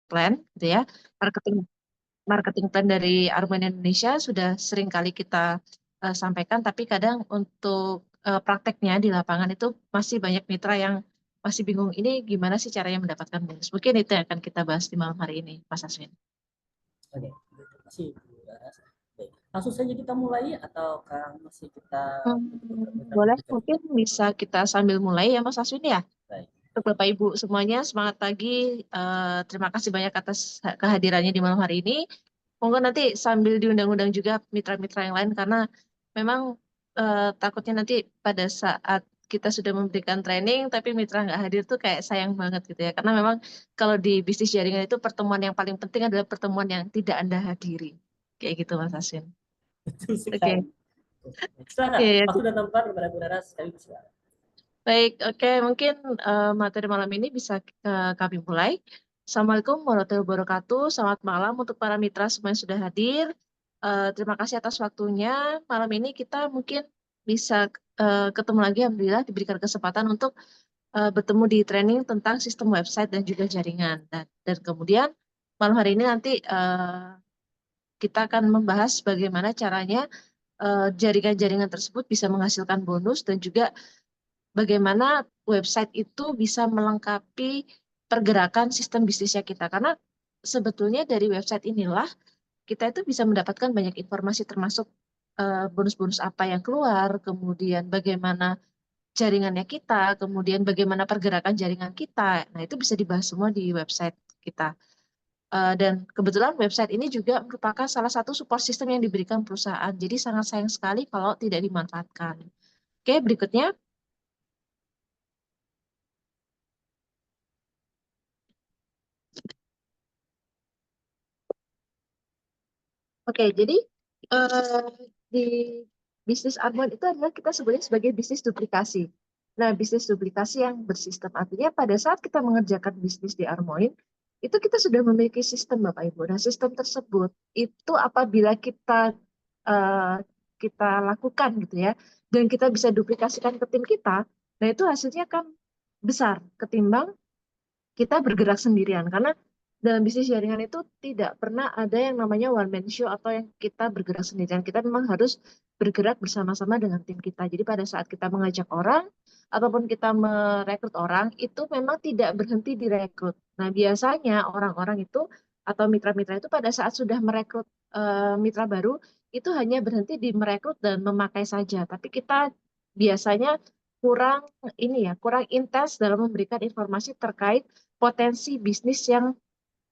plan, gitu ya. Marketing marketing plan dari Arman Indonesia sudah sering kali kita sampaikan, tapi kadang untuk prakteknya di lapangan itu masih banyak mitra yang masih bingung ini gimana sih caranya mendapatkan bonus. Mungkin itu yang akan kita bahas di malam hari ini, Mas Aswin. Oke, terima kasih Bu Laras. Baik, langsung saja kita mulai ataukah masih kita putar-putar Boleh, berbicara? mungkin bisa kita sambil mulai ya Mas Aswin ya. Baik. Untuk Bapak Ibu semuanya, semangat pagi. Terima kasih banyak atas kehadirannya di malam hari ini. Monggo nanti sambil diundang-undang juga mitra-mitra yang lain karena memang takutnya nanti pada saat kita sudah memberikan training tapi mitra nggak hadir tuh kayak sayang banget gitu ya. Karena memang kalau di bisnis jaringan itu pertemuan yang paling penting adalah pertemuan yang tidak Anda hadiri. Kayak gitu Mas Asin. Betul Oke. sekali. Silakan, Oke, waktu dan tempat kepada Bu Laras, kami silakan. baik. Oke, mungkin materi malam ini bisa kami mulai. Assalamualaikum warahmatullahi wabarakatuh. Selamat malam untuk para mitra semua yang sudah hadir. Terima kasih atas waktunya. Malam ini kita mungkin bisa ketemu lagi, alhamdulillah diberikan kesempatan untuk bertemu di training tentang sistem website dan juga jaringan. Dan kemudian malam hari ini nanti kita akan membahas bagaimana caranya jaringan-jaringan tersebut bisa menghasilkan bonus dan juga bagaimana website itu bisa melengkapi pergerakan sistem bisnisnya kita. Karena sebetulnya dari website inilah kita itu bisa mendapatkan banyak informasi termasuk bonus-bonus apa yang keluar, kemudian bagaimana jaringannya kita, kemudian bagaimana pergerakan jaringan kita. Nah, itu bisa dibahas semua di website kita. Dan kebetulan website ini juga merupakan salah satu support system yang diberikan perusahaan. Jadi sangat sayang sekali kalau tidak dimanfaatkan. Oke, berikutnya. Oke, jadi eh, di bisnis Armon itu adalah kita sebenarnya sebagai bisnis duplikasi. Nah, bisnis duplikasi yang bersistem artinya pada saat kita mengerjakan bisnis di Armoin, itu kita sudah memiliki sistem Bapak Ibu. Nah, sistem tersebut itu apabila eh, kita lakukan gitu ya, dan kita bisa duplikasikan ke tim kita, nah itu hasilnya kan besar ketimbang kita bergerak sendirian karena dalam bisnis jaringan itu tidak pernah ada yang namanya one man show atau yang kita bergerak sendirian. Kita memang harus bergerak bersama-sama dengan tim kita. Jadi pada saat kita mengajak orang ataupun kita merekrut orang itu memang tidak berhenti direkrut. Nah, biasanya orang-orang itu atau mitra-mitra itu pada saat sudah merekrut mitra baru itu hanya berhenti di merekrut dan memakai saja. Tapi kita biasanya kurang ini ya, kurang intens dalam memberikan informasi terkait potensi bisnis yang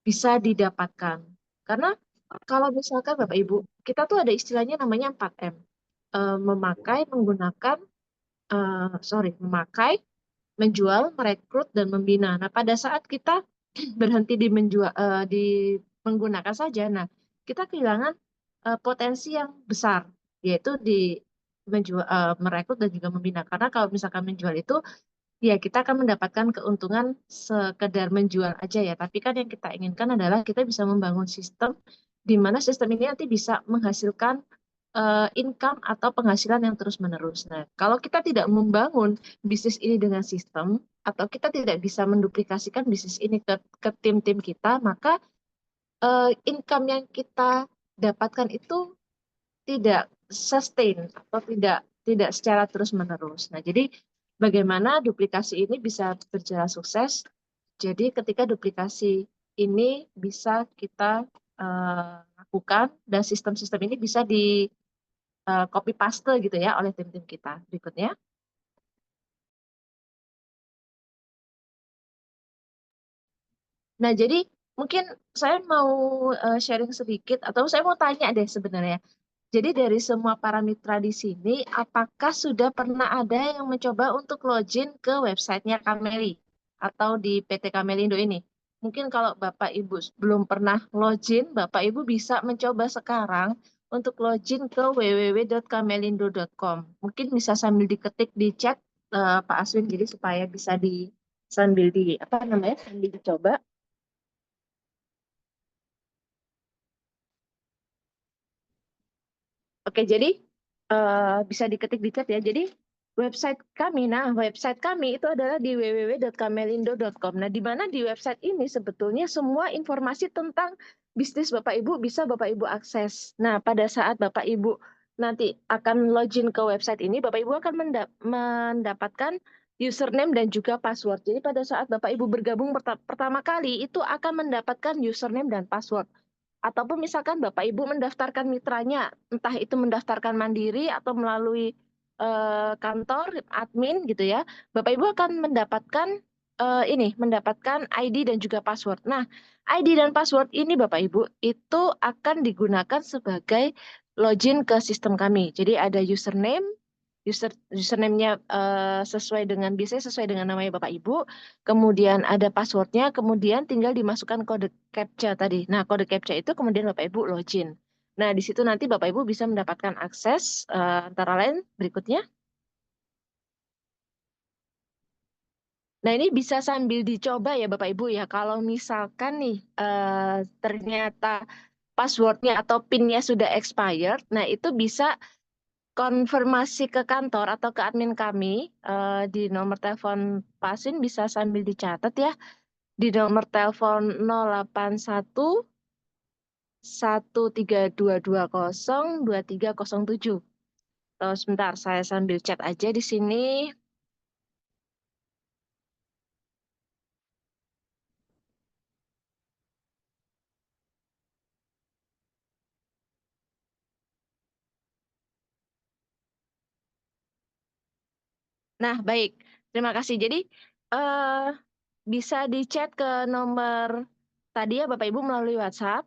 bisa didapatkan. Karena kalau misalkan Bapak Ibu, kita tuh ada istilahnya namanya 4M. Memakai, menggunakan, memakai, menjual, merekrut, dan membina. Nah, pada saat kita berhenti di menjual, di menggunakan saja, nah kita kehilangan potensi yang besar, yaitu di menjual, merekrut dan juga membina. Karena kalau misalkan menjual itu ya, kita akan mendapatkan keuntungan sekedar menjual aja ya. Tapi kan yang kita inginkan adalah kita bisa membangun sistem di mana sistem ini nanti bisa menghasilkan income atau penghasilan yang terus-menerus. Nah, kalau kita tidak membangun bisnis ini dengan sistem atau kita tidak bisa menduplikasikan bisnis ini ke tim-tim kita, maka income yang kita dapatkan itu tidak sustain atau tidak secara terus-menerus. Nah, jadi bagaimana duplikasi ini bisa berjalan sukses? Jadi ketika duplikasi ini bisa kita lakukan dan sistem-sistem ini bisa di copy paste gitu ya oleh tim-tim kita. Berikutnya. Nah, jadi mungkin saya mau sharing sedikit atau saya mau tanya deh sebenarnya. Jadi dari semua para mitra di sini, apakah sudah pernah ada yang mencoba untuk login ke websitenya Kameli atau di PT Kamelindo ini? Mungkin kalau Bapak Ibu belum pernah login, Bapak Ibu bisa mencoba sekarang untuk login ke www.kamelindo.com. Mungkin bisa sambil diketik di chat Pak Aswin, jadi supaya bisa sambil di apa namanya sambil dicoba. Oke, jadi bisa diketik di chat ya. Jadi website kami. Nah, website kami itu adalah di www.kamelindo.com. Nah, di mana di website ini sebetulnya semua informasi tentang bisnis Bapak Ibu bisa Bapak Ibu akses. Nah, pada saat Bapak Ibu nanti akan login ke website ini, Bapak Ibu akan mendapatkan username dan juga password. Jadi pada saat Bapak Ibu bergabung pertama kali itu akan mendapatkan username dan password. Ataupun misalkan Bapak Ibu mendaftarkan mitranya, entah itu mendaftarkan mandiri atau melalui kantor admin gitu ya, Bapak Ibu akan mendapatkan mendapatkan ID dan juga password. Nah, ID dan password ini Bapak Ibu itu akan digunakan sebagai login ke sistem kami. Jadi ada username, username-nya sesuai dengan biasanya sesuai dengan namanya Bapak Ibu, kemudian ada passwordnya, kemudian tinggal dimasukkan kode CAPTCHA tadi. Nah, kode CAPTCHA itu kemudian Bapak Ibu login. Nah, di situ nanti Bapak Ibu bisa mendapatkan akses antara lain berikutnya. Nah, ini bisa sambil dicoba ya Bapak Ibu ya. Kalau misalkan nih ternyata passwordnya atau PIN-nya sudah expired, nah itu bisa konfirmasi ke kantor atau ke admin kami di nomor telepon pasien bisa sambil dicatat ya di nomor telepon 081 13220 2307. Terus sebentar saya sambil chat aja di sini. Nah, baik. Terima kasih. Jadi eh bisa di-chat ke nomor tadi ya Bapak Ibu melalui WhatsApp.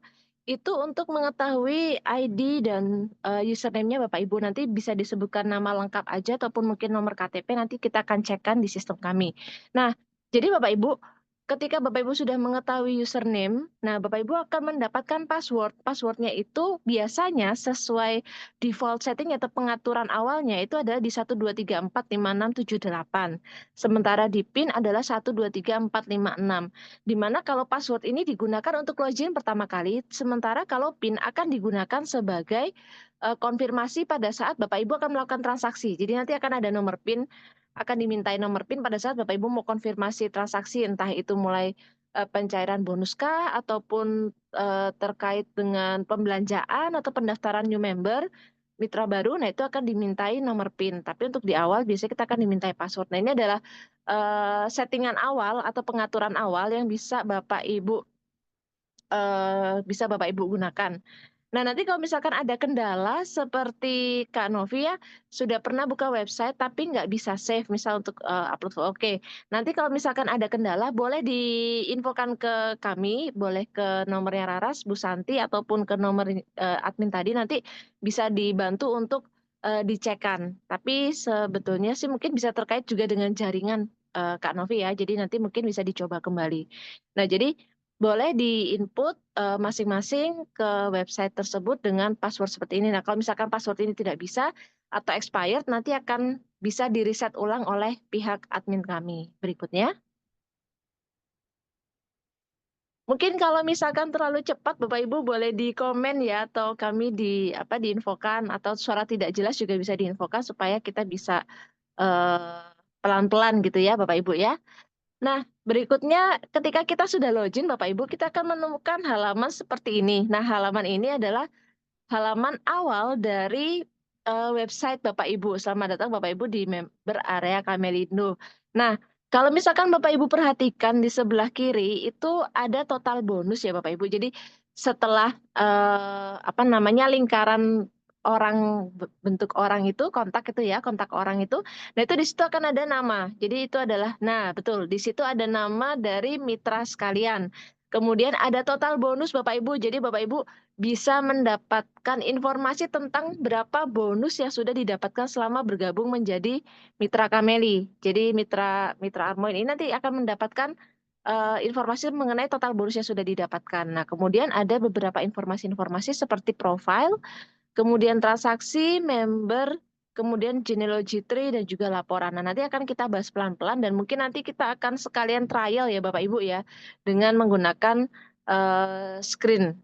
Itu untuk mengetahui ID dan username-nya Bapak Ibu. Nanti bisa disebutkan nama lengkap aja ataupun mungkin nomor KTP nanti kita akan cekkan di sistem kami. Nah, jadi Bapak Ibu, ketika Bapak Ibu sudah mengetahui username, nah Bapak Ibu akan mendapatkan password. Passwordnya itu biasanya sesuai default setting atau pengaturan awalnya itu adalah di 123456778. Sementara di PIN adalah 1234566. Di mana kalau password ini digunakan untuk login pertama kali, sementara kalau PIN akan digunakan sebagai konfirmasi pada saat Bapak Ibu akan melakukan transaksi. Jadi nanti akan ada nomor PIN, akan dimintai nomor PIN pada saat Bapak Ibu mau konfirmasi transaksi, entah itu mulai pencairan bonus kah, ataupun terkait dengan pembelanjaan atau pendaftaran new member, mitra baru, nah itu akan dimintai nomor PIN. Tapi untuk di awal biasanya kita akan dimintai password. Nah ini adalah settingan awal atau pengaturan awal yang bisa Bapak Ibu gunakan. Nah, nanti kalau misalkan ada kendala seperti Kak Novi ya, sudah pernah buka website tapi nggak bisa save, misal untuk upload foto. Oke, nanti kalau misalkan ada kendala, boleh diinfokan ke kami, boleh ke nomornya Raras, Bu Santi, ataupun ke nomor admin tadi, nanti bisa dibantu untuk dicekkan. Tapi sebetulnya sih mungkin bisa terkait juga dengan jaringan Kak Novi ya, jadi nanti mungkin bisa dicoba kembali. Nah, jadi boleh di-input masing-masing ke website tersebut dengan password seperti ini. Nah, kalau misalkan password ini tidak bisa atau expired, nanti akan bisa di-reset ulang oleh pihak admin kami. Berikutnya. Mungkin kalau misalkan terlalu cepat, Bapak Ibu boleh di komen ya, atau kami diinfokan, atau suara tidak jelas juga bisa diinfokan supaya kita bisa pelan-pelan gitu ya, Bapak Ibu ya. Nah, berikutnya ketika kita sudah login, Bapak Ibu, kita akan menemukan halaman seperti ini. Nah, halaman ini adalah halaman awal dari website Bapak Ibu. Selamat datang Bapak Ibu di member area Kamelindo. Nah, kalau misalkan Bapak Ibu perhatikan di sebelah kiri itu ada total bonus ya Bapak Ibu. Jadi setelah lingkaran orang bentuk orang itu kontak itu ya kontak orang itu, nah itu di situ akan ada nama. Jadi itu adalah, nah betul di situ ada nama dari mitra sekalian. Kemudian ada total bonus Bapak Ibu. Jadi Bapak Ibu bisa mendapatkan informasi tentang berapa bonus yang sudah didapatkan selama bergabung menjadi mitra Kameli. Jadi mitra mitra Armoin ini nanti akan mendapatkan informasi mengenai total bonus yang sudah didapatkan. Nah, kemudian ada beberapa informasi-informasi seperti profile, kemudian transaksi, member, kemudian genealogy tree dan juga laporan. Nah, nanti akan kita bahas pelan-pelan dan mungkin nanti kita akan sekalian trial ya Bapak Ibu ya dengan menggunakan screen.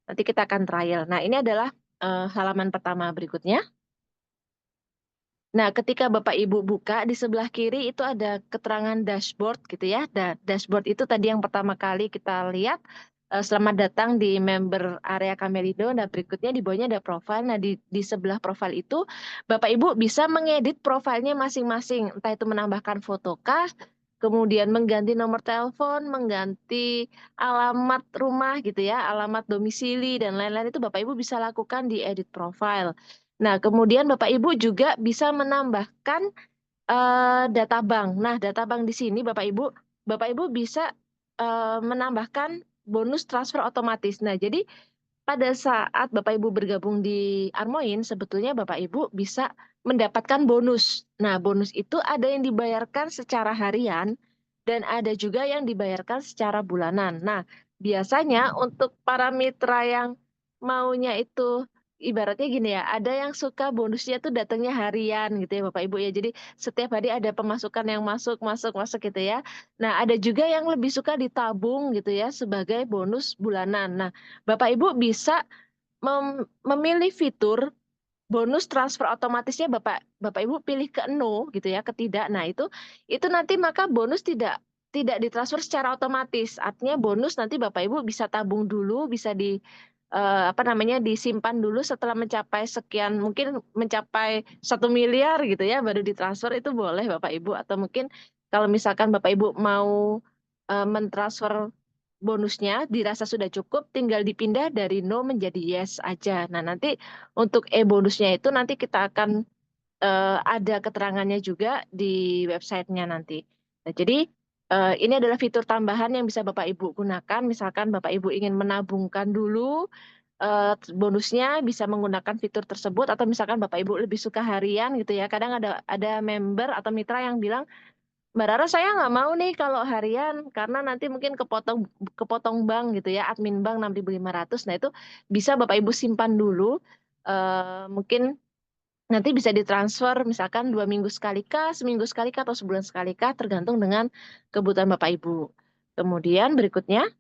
Nanti kita akan trial. Nah, ini adalah halaman pertama berikutnya. Nah, ketika Bapak Ibu buka di sebelah kiri itu ada keterangan dashboard gitu ya. Dashboard itu tadi yang pertama kali kita lihat, selamat datang di member area Kamelido. Nah, berikutnya di bawahnya ada profile. Nah, di sebelah profile itu Bapak Ibu bisa mengedit profilnya masing-masing. Entah itu menambahkan foto kah, kemudian mengganti nomor telepon, mengganti alamat rumah gitu ya, alamat domisili dan lain-lain itu Bapak Ibu bisa lakukan di edit profile. Nah, kemudian Bapak Ibu juga bisa menambahkan data bank. Nah, data bank di sini Bapak Ibu bisa menambahkan bonus transfer otomatis. Nah, jadi pada saat Bapak Ibu bergabung di Armoin, sebetulnya Bapak Ibu bisa mendapatkan bonus. Nah, bonus itu ada yang dibayarkan secara harian dan ada juga yang dibayarkan secara bulanan. Nah, biasanya untuk para mitra yang maunya itu ibaratnya gini ya, ada yang suka bonusnya tuh datangnya harian gitu ya Bapak Ibu ya. Jadi setiap hari ada pemasukan yang masuk, masuk, masuk gitu ya. Nah, ada juga yang lebih suka ditabung gitu ya sebagai bonus bulanan. Nah, Bapak Ibu bisa memilih fitur bonus transfer otomatisnya Bapak Ibu pilih ke no gitu ya, ke tidak. Nah, itu nanti maka bonus tidak ditransfer secara otomatis. Artinya bonus nanti Bapak Ibu bisa tabung dulu, bisa apa namanya disimpan dulu setelah mencapai sekian, mungkin mencapai 1 miliar gitu ya baru ditransfer, itu boleh Bapak Ibu. Atau mungkin kalau misalkan Bapak Ibu mau mentransfer bonusnya dirasa sudah cukup, tinggal dipindah dari no menjadi yes aja. Nah, nanti untuk e-bonusnya itu nanti kita akan ada keterangannya juga di websitenya nanti. Nah, jadi ini adalah fitur tambahan yang bisa Bapak Ibu gunakan. Misalkan Bapak Ibu ingin menabungkan dulu bonusnya, bisa menggunakan fitur tersebut. Atau misalkan Bapak Ibu lebih suka harian gitu ya. Kadang ada member atau mitra yang bilang, Mbak Rara, saya nggak mau nih kalau harian karena nanti mungkin kepotong kepotong bank gitu ya, admin bank 6.500. Nah, itu bisa Bapak Ibu simpan dulu. Mungkin nanti bisa ditransfer misalkan 2 minggu sekali kah, seminggu sekali kah, atau sebulan sekali kah, tergantung dengan kebutuhan Bapak Ibu. Kemudian berikutnya,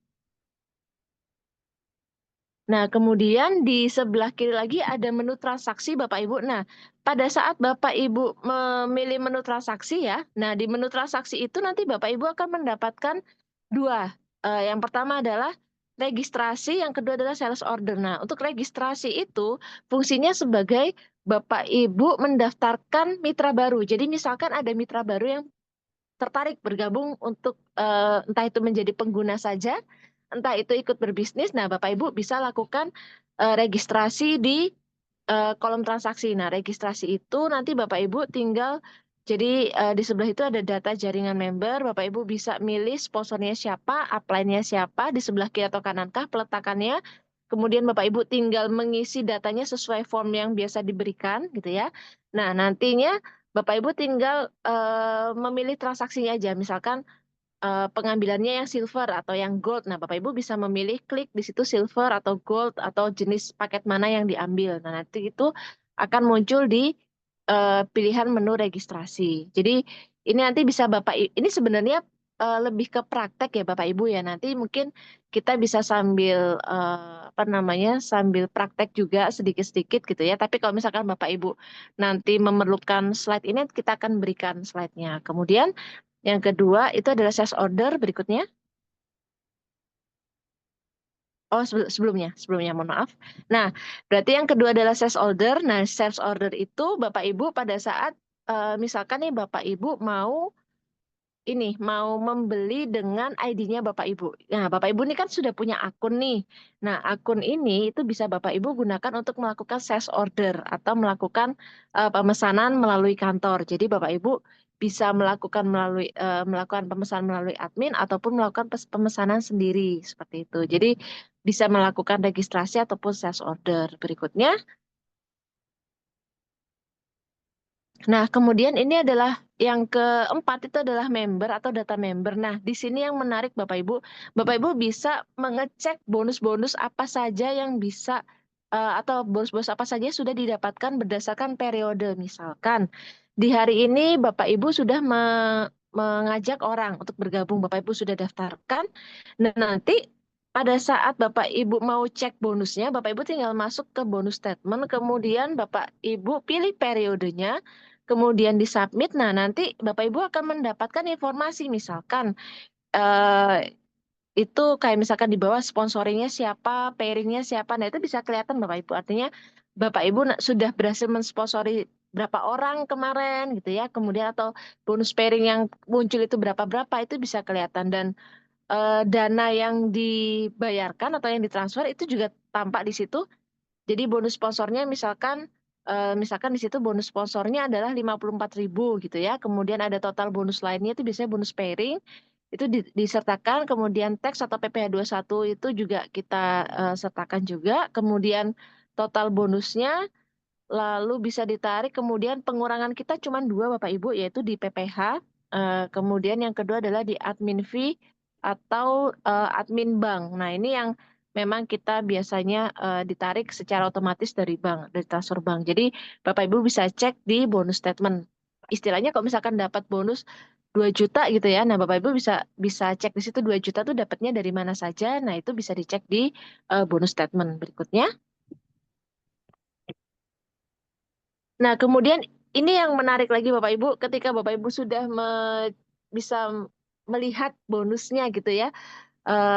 nah, kemudian di sebelah kiri lagi ada menu transaksi Bapak Ibu. Nah, pada saat Bapak Ibu memilih menu transaksi ya, nah di menu transaksi itu nanti Bapak Ibu akan mendapatkan dua. Yang pertama adalah registrasi, yang kedua adalah sales order. Nah, untuk registrasi itu fungsinya sebagai Bapak Ibu mendaftarkan mitra baru. Jadi misalkan ada mitra baru yang tertarik bergabung untuk entah itu menjadi pengguna saja, entah itu ikut berbisnis. Nah, Bapak Ibu bisa lakukan registrasi di kolom transaksi. Nah, registrasi itu nanti Bapak Ibu tinggal, jadi di sebelah itu ada data jaringan member. Bapak Ibu bisa milih sponsornya siapa, upline-nya siapa, di sebelah kiri atau kanankah peletakannya. Kemudian Bapak Ibu tinggal mengisi datanya sesuai form yang biasa diberikan gitu ya. Nah, nantinya Bapak Ibu tinggal memilih transaksinya aja. Misalkan pengambilannya yang silver atau yang gold. Nah, Bapak Ibu bisa memilih klik di situ silver atau gold atau jenis paket mana yang diambil. Nah, nanti itu akan muncul di pilihan menu registrasi. Jadi ini nanti bisa ini sebenarnya lebih ke praktek ya Bapak Ibu ya. Nanti mungkin kita bisa sambil apa namanya, sambil praktek juga sedikit-sedikit gitu ya. Tapi kalau misalkan Bapak Ibu nanti memerlukan slide ini, kita akan berikan slide-nya. Kemudian yang kedua itu adalah sales order berikutnya. Oh, sebelumnya, mohon maaf. Nah, berarti yang kedua adalah sales order. Nah, sales order itu Bapak Ibu pada saat misalkan nih Bapak Ibu mau membeli dengan ID-nya Bapak Ibu. Nah, Bapak Ibu ini kan sudah punya akun nih. Nah, akun ini itu bisa Bapak Ibu gunakan untuk melakukan sales order atau melakukan pemesanan melalui kantor. Jadi Bapak Ibu bisa melakukan pemesanan melalui admin ataupun melakukan pemesanan sendiri seperti itu. Jadi bisa melakukan registrasi ataupun sales order. Berikutnya, nah, kemudian ini adalah yang keempat, itu adalah member atau data member. Nah, di sini yang menarik Bapak Ibu bisa mengecek bonus-bonus apa saja yang bisa atau bonus-bonus apa saja yang sudah didapatkan berdasarkan periode. Misalkan di hari ini Bapak Ibu sudah mengajak orang untuk bergabung, Bapak Ibu sudah daftarkan. Nah, nanti pada saat Bapak Ibu mau cek bonusnya, Bapak Ibu tinggal masuk ke bonus statement, kemudian Bapak Ibu pilih periodenya. kemudian disubmit. Nah, nanti Bapak Ibu akan mendapatkan informasi, misalkan itu kayak misalkan di bawah sponsoringnya siapa, pairingnya siapa. Nah, itu bisa kelihatan Bapak Ibu. Artinya Bapak Ibu sudah berhasil mensponsori berapa orang kemarin gitu ya. Kemudian atau bonus pairing yang muncul itu berapa-berapa, itu bisa kelihatan. Dan dana yang dibayarkan atau yang ditransfer itu juga tampak di situ. Jadi bonus sponsornya misalkan di situ bonus sponsornya adalah 54.000 gitu ya. Kemudian ada total bonus lainnya itu biasanya bonus pairing itu disertakan, kemudian teks atau PPh 21 itu juga kita sertakan juga. Kemudian total bonusnya lalu bisa ditarik, kemudian pengurangan kita cuma dua Bapak Ibu, yaitu di PPh, kemudian yang kedua adalah di admin fee atau admin bank. Nah, ini yang memang kita biasanya ditarik secara otomatis dari bank, dari transfer bank. Jadi Bapak Ibu bisa cek di bonus statement. Istilahnya kalau misalkan dapat bonus 2 juta gitu ya. Nah, Bapak Ibu bisa bisa cek di situ 2 juta tuh dapatnya dari mana saja. Nah, itu bisa dicek di bonus statement berikutnya. Nah, kemudian ini yang menarik lagi Bapak Ibu, ketika Bapak Ibu sudah bisa melihat bonusnya gitu ya,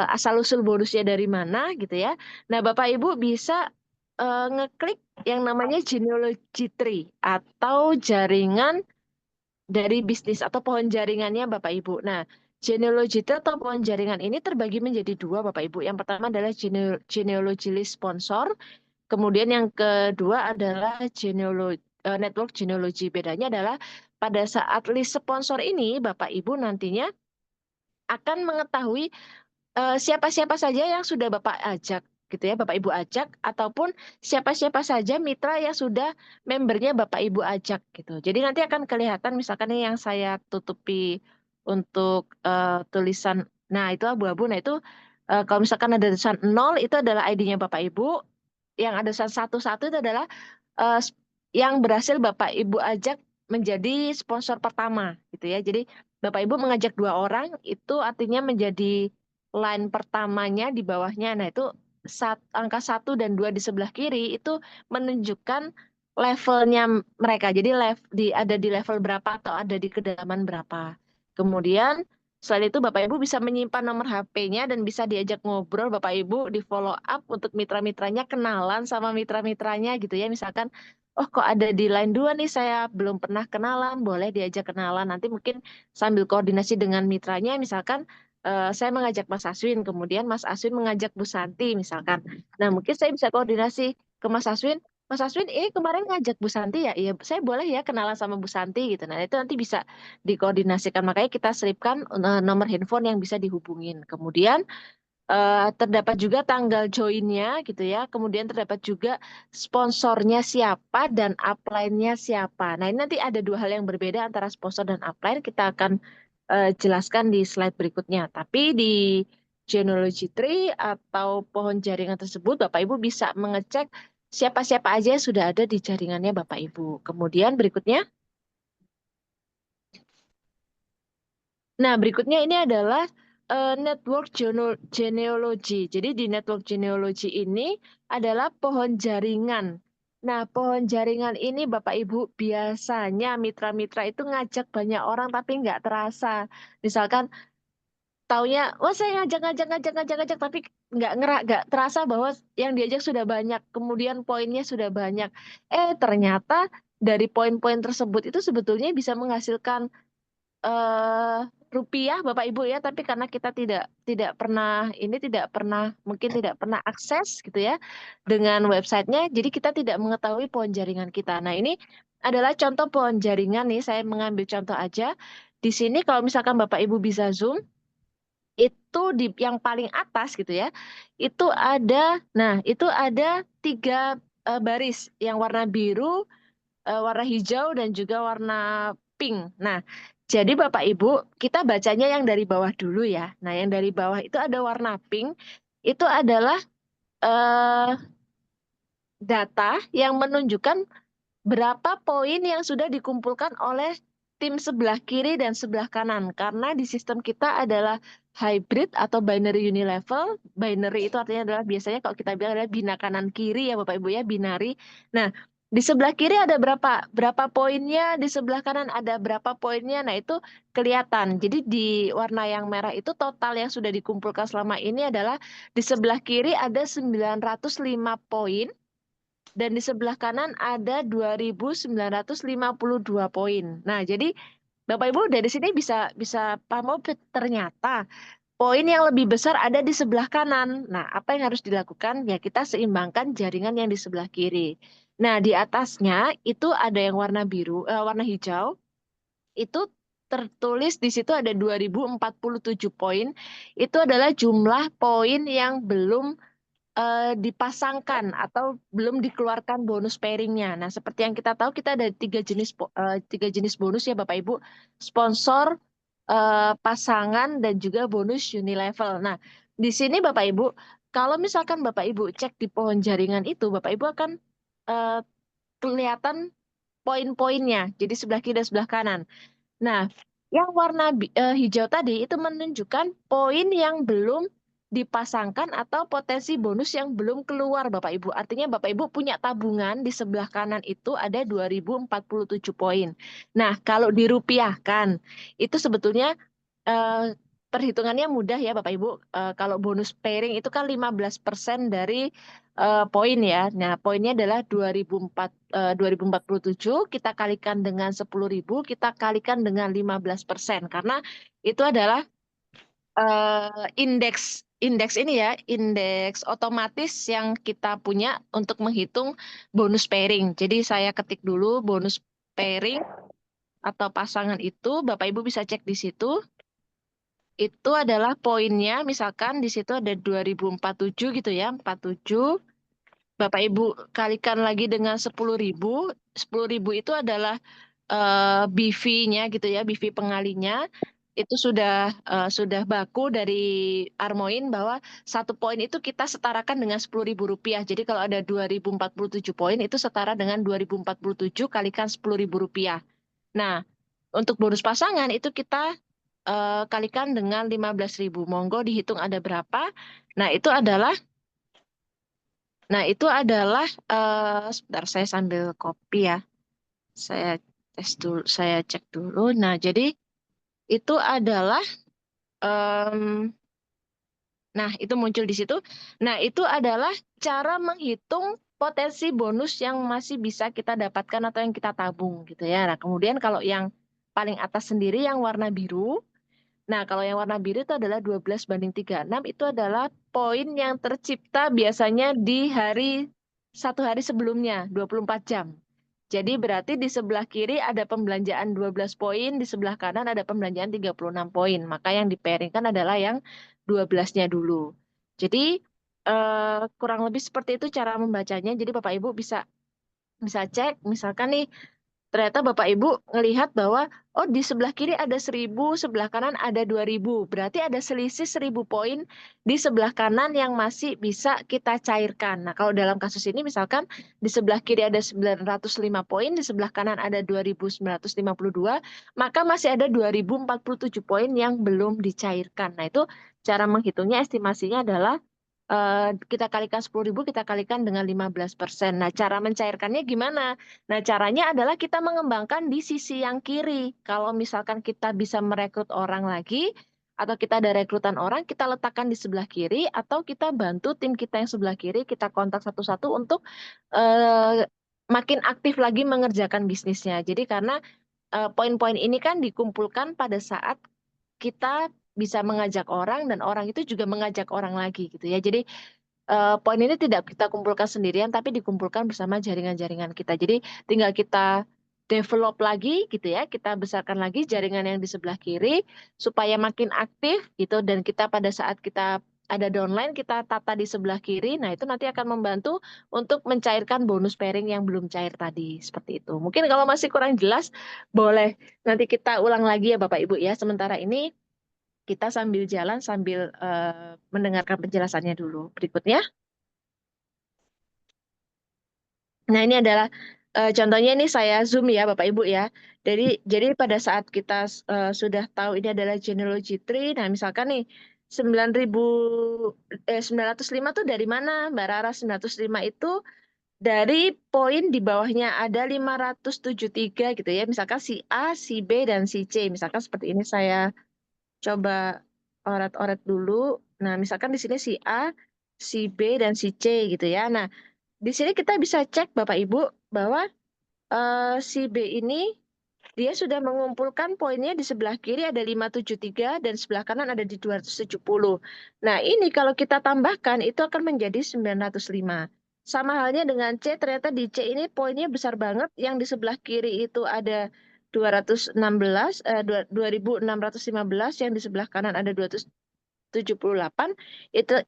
asal-usul bonusnya dari mana gitu ya. Nah, Bapak Ibu bisa ngeklik yang namanya genealogy tree atau jaringan dari bisnis atau pohon jaringannya Bapak Ibu. Nah, genealogy tree atau pohon jaringan ini terbagi menjadi dua Bapak Ibu. Yang pertama adalah genealogy list sponsor. Kemudian yang kedua adalah network genealogy. Bedanya adalah pada saat list sponsor ini, Bapak Ibu nantinya akan mengetahui siapa-siapa saja yang sudah Bapak ajak gitu ya, Bapak Ibu ajak, ataupun siapa-siapa saja mitra yang sudah membernya Bapak Ibu ajak gitu. Jadi nanti akan kelihatan misalkan ini yang saya tutupi untuk tulisan, nah itu abu-abu, nah itu kalau misalkan ada tulisan 0 itu adalah ID-nya Bapak Ibu, yang ada satu-satu itu adalah eh, yang berhasil Bapak Ibu ajak menjadi sponsor pertama gitu ya. Jadi Bapak Ibu mengajak 2 orang itu artinya menjadi line pertamanya di bawahnya. Nah, itu angka 1 dan 2 di sebelah kiri itu menunjukkan levelnya mereka. Jadi ada di level berapa atau ada di kedalaman berapa. Kemudian selain itu Bapak Ibu bisa menyimpan nomor HP-nya dan bisa diajak ngobrol Bapak Ibu di follow up untuk mitra-mitranya, kenalan sama mitra-mitranya gitu ya. Misalkan, oh kok ada di line 2 nih saya belum pernah kenalan, boleh diajak kenalan. Nanti mungkin sambil koordinasi dengan mitranya, misalkan saya mengajak Mas Aswin, kemudian Mas Aswin mengajak Bu Santi misalkan. Nah, mungkin saya bisa koordinasi ke Mas Aswin. Mas Aswin, ini kemarin ngajak Bu Santi ya? Iya, saya boleh ya kenalan sama Bu Santi gitu. Nah, itu nanti bisa dikoordinasikan. Makanya kita selipkan nomor handphone yang bisa dihubungin. Kemudian terdapat juga tanggal joinnya gitu ya. Kemudian terdapat juga sponsornya siapa dan upline-nya siapa. Nah, ini nanti ada dua hal yang berbeda antara sponsor dan upline. Kita akan jelaskan di slide berikutnya. Tapi di genealogy tree atau pohon jaringan tersebut, Bapak Ibu bisa mengecek siapa-siapa aja yang sudah ada di jaringannya Bapak Ibu. Kemudian berikutnya. Nah, berikutnya ini adalah network genealogy. Jadi di network genealogy ini adalah pohon jaringan. Nah, pohon jaringan ini Bapak Ibu biasanya mitra-mitra itu ngajak banyak orang tapi nggak terasa. Misalkan taunya, wah saya ngajak, tapi nggak terasa bahwa yang diajak sudah banyak, kemudian poinnya sudah banyak. Ternyata dari poin-poin tersebut itu sebetulnya bisa menghasilkan eh rupiah Bapak Ibu ya, tapi karena kita mungkin tidak pernah akses gitu ya dengan websitenya, jadi kita tidak mengetahui pohon jaringan kita. Nah, ini adalah contoh pohon jaringan nih, saya mengambil contoh aja. Di sini kalau misalkan Bapak Ibu bisa zoom, itu di yang paling atas gitu ya, itu ada 3 baris, yang warna biru, warna hijau dan juga warna pink. Nah, jadi Bapak Ibu, kita bacanya yang dari bawah dulu ya. Nah, yang dari bawah itu ada warna pink, itu adalah eh, data yang menunjukkan berapa poin yang sudah dikumpulkan oleh tim sebelah kiri dan sebelah kanan. Karena di sistem kita adalah hybrid atau binary unilevel. Binary itu artinya adalah biasanya kalau kita bilang adalah bina kanan kiri ya Bapak Ibu ya, binary. Nah, Di sebelah kiri ada berapa poinnya, di sebelah kanan ada berapa poinnya. Nah, itu kelihatan. Jadi di warna yang merah itu total yang sudah dikumpulkan selama ini adalah di sebelah kiri ada 905 poin dan di sebelah kanan ada 2.952 poin. Nah, jadi Bapak Ibu dari sini bisa bisa paham, oh, ternyata poin yang lebih besar ada di sebelah kanan. Nah, apa yang harus dilakukan? Ya, kita seimbangkan jaringan yang di sebelah kiri. Nah, di atasnya itu ada yang warna biru, warna hijau. Itu tertulis di situ ada 2.047 poin. Itu adalah jumlah poin yang belum dipasangkan atau belum dikeluarkan bonus pairingnya. Nah, seperti yang kita tahu, kita ada tiga jenis bonus ya, Bapak Ibu: sponsor, pasangan, dan juga bonus unilevel. Nah, di sini Bapak Ibu, kalau misalkan Bapak Ibu cek di pohon jaringan itu, Bapak Ibu akan eh, kelihatan poin-poinnya. Jadi sebelah kiri dan sebelah kanan. Nah, yang warna hijau tadi itu menunjukkan poin yang belum dipasangkan atau potensi bonus yang belum keluar, Bapak Ibu. Artinya Bapak Ibu punya tabungan di sebelah kanan itu ada 2.047 poin. Nah, kalau dirupiahkan itu sebetulnya eh, perhitungannya mudah ya Bapak Ibu. Kalau bonus pairing itu kan 15% dari poin ya. Nah, poinnya adalah 2047, kita kalikan dengan 10.000, kita kalikan dengan 15%. Karena itu adalah indeks indeks ini ya, indeks otomatis yang kita punya untuk menghitung bonus pairing. Jadi saya ketik dulu bonus pairing atau pasangan itu, Bapak Ibu bisa cek di situ. Itu adalah poinnya, misalkan di situ ada 2047 gitu ya, 47. Bapak Ibu kalikan lagi dengan 10.000. 10.000 itu adalah BV-nya gitu ya, BV pengalinya. Itu sudah baku dari Armoin bahwa satu poin itu kita setarakan dengan 10.000 rupiah. Jadi kalau ada 2.047 poin itu setara dengan 2.047 kalikan 10.000 rupiah. Nah, untuk bonus pasangan itu kita kalikan dengan 15.000. Monggo dihitung ada berapa. Nah, itu adalah sebentar saya sambil copy ya. Saya tes dulu, saya cek dulu. Nah, jadi itu adalah em, nah, itu muncul di situ. Nah, itu adalah cara menghitung potensi bonus yang masih bisa kita dapatkan atau yang kita tabung gitu ya. Nah, kemudian kalau yang paling atas sendiri yang warna biru. Nah, kalau yang warna biru itu adalah 12/36, itu adalah poin yang tercipta biasanya di satu hari sebelumnya, 24 jam. Jadi berarti di sebelah kiri ada pembelanjaan 12 poin, di sebelah kanan ada pembelanjaan 36 poin. Maka yang dipairingkan adalah yang 12-nya dulu. Jadi kurang lebih seperti itu cara membacanya. Jadi Bapak Ibu bisa bisa cek, misalkan nih ternyata Bapak Ibu ngelihat bahwa oh di sebelah kiri ada 1.000, sebelah kanan ada 2.000. Berarti ada selisih 1.000 poin di sebelah kanan yang masih bisa kita cairkan. Nah, kalau dalam kasus ini misalkan di sebelah kiri ada 905 poin, di sebelah kanan ada 2.952, maka masih ada 2.047 poin yang belum dicairkan. Nah, itu cara menghitungnya, estimasinya adalah kita kalikan 10.000, kita kalikan dengan 15%. Nah, cara mencairkannya gimana? Nah, caranya adalah kita mengembangkan di sisi yang kiri. Kalau misalkan kita bisa merekrut orang lagi, atau kita ada rekrutan orang, kita letakkan di sebelah kiri, atau kita bantu tim kita yang sebelah kiri, kita kontak satu-satu untuk makin aktif lagi mengerjakan bisnisnya. Jadi karena poin-poin ini kan dikumpulkan pada saat kita bisa mengajak orang dan orang itu juga mengajak orang lagi gitu ya. Jadi poin ini tidak kita kumpulkan sendirian, tapi dikumpulkan bersama jaringan-jaringan kita. Jadi tinggal kita develop lagi gitu ya, kita besarkan lagi jaringan yang di sebelah kiri supaya makin aktif gitu, dan kita pada saat kita ada downline kita tata di sebelah kiri. Nah, itu nanti akan membantu untuk mencairkan bonus pairing yang belum cair tadi. Seperti itu. Mungkin kalau masih kurang jelas, boleh nanti kita ulang lagi ya Bapak Ibu ya. Sementara ini kita sambil jalan sambil mendengarkan penjelasannya dulu. Berikutnya. Nah, ini adalah contohnya, ini saya zoom ya Bapak Ibu ya. Jadi pada saat kita sudah tahu ini adalah genealogy tree, nah misalkan nih 9.905 tuh dari mana? Mbak Rara, 905 itu dari poin di bawahnya ada 573 gitu ya. Misalkan si A, si B, dan si C. Misalkan seperti ini saya coba oret-oret dulu. Nah, misalkan di sini si A, si B, dan si C gitu ya. Nah, di sini kita bisa cek Bapak Ibu bahwa si B ini dia sudah mengumpulkan poinnya di sebelah kiri ada 573 dan sebelah kanan ada di 270. Nah, ini kalau kita tambahkan itu akan menjadi 905. Sama halnya dengan C, ternyata di C ini poinnya besar banget. Yang di sebelah kiri itu ada 216, 2615, yang di sebelah kanan ada 278.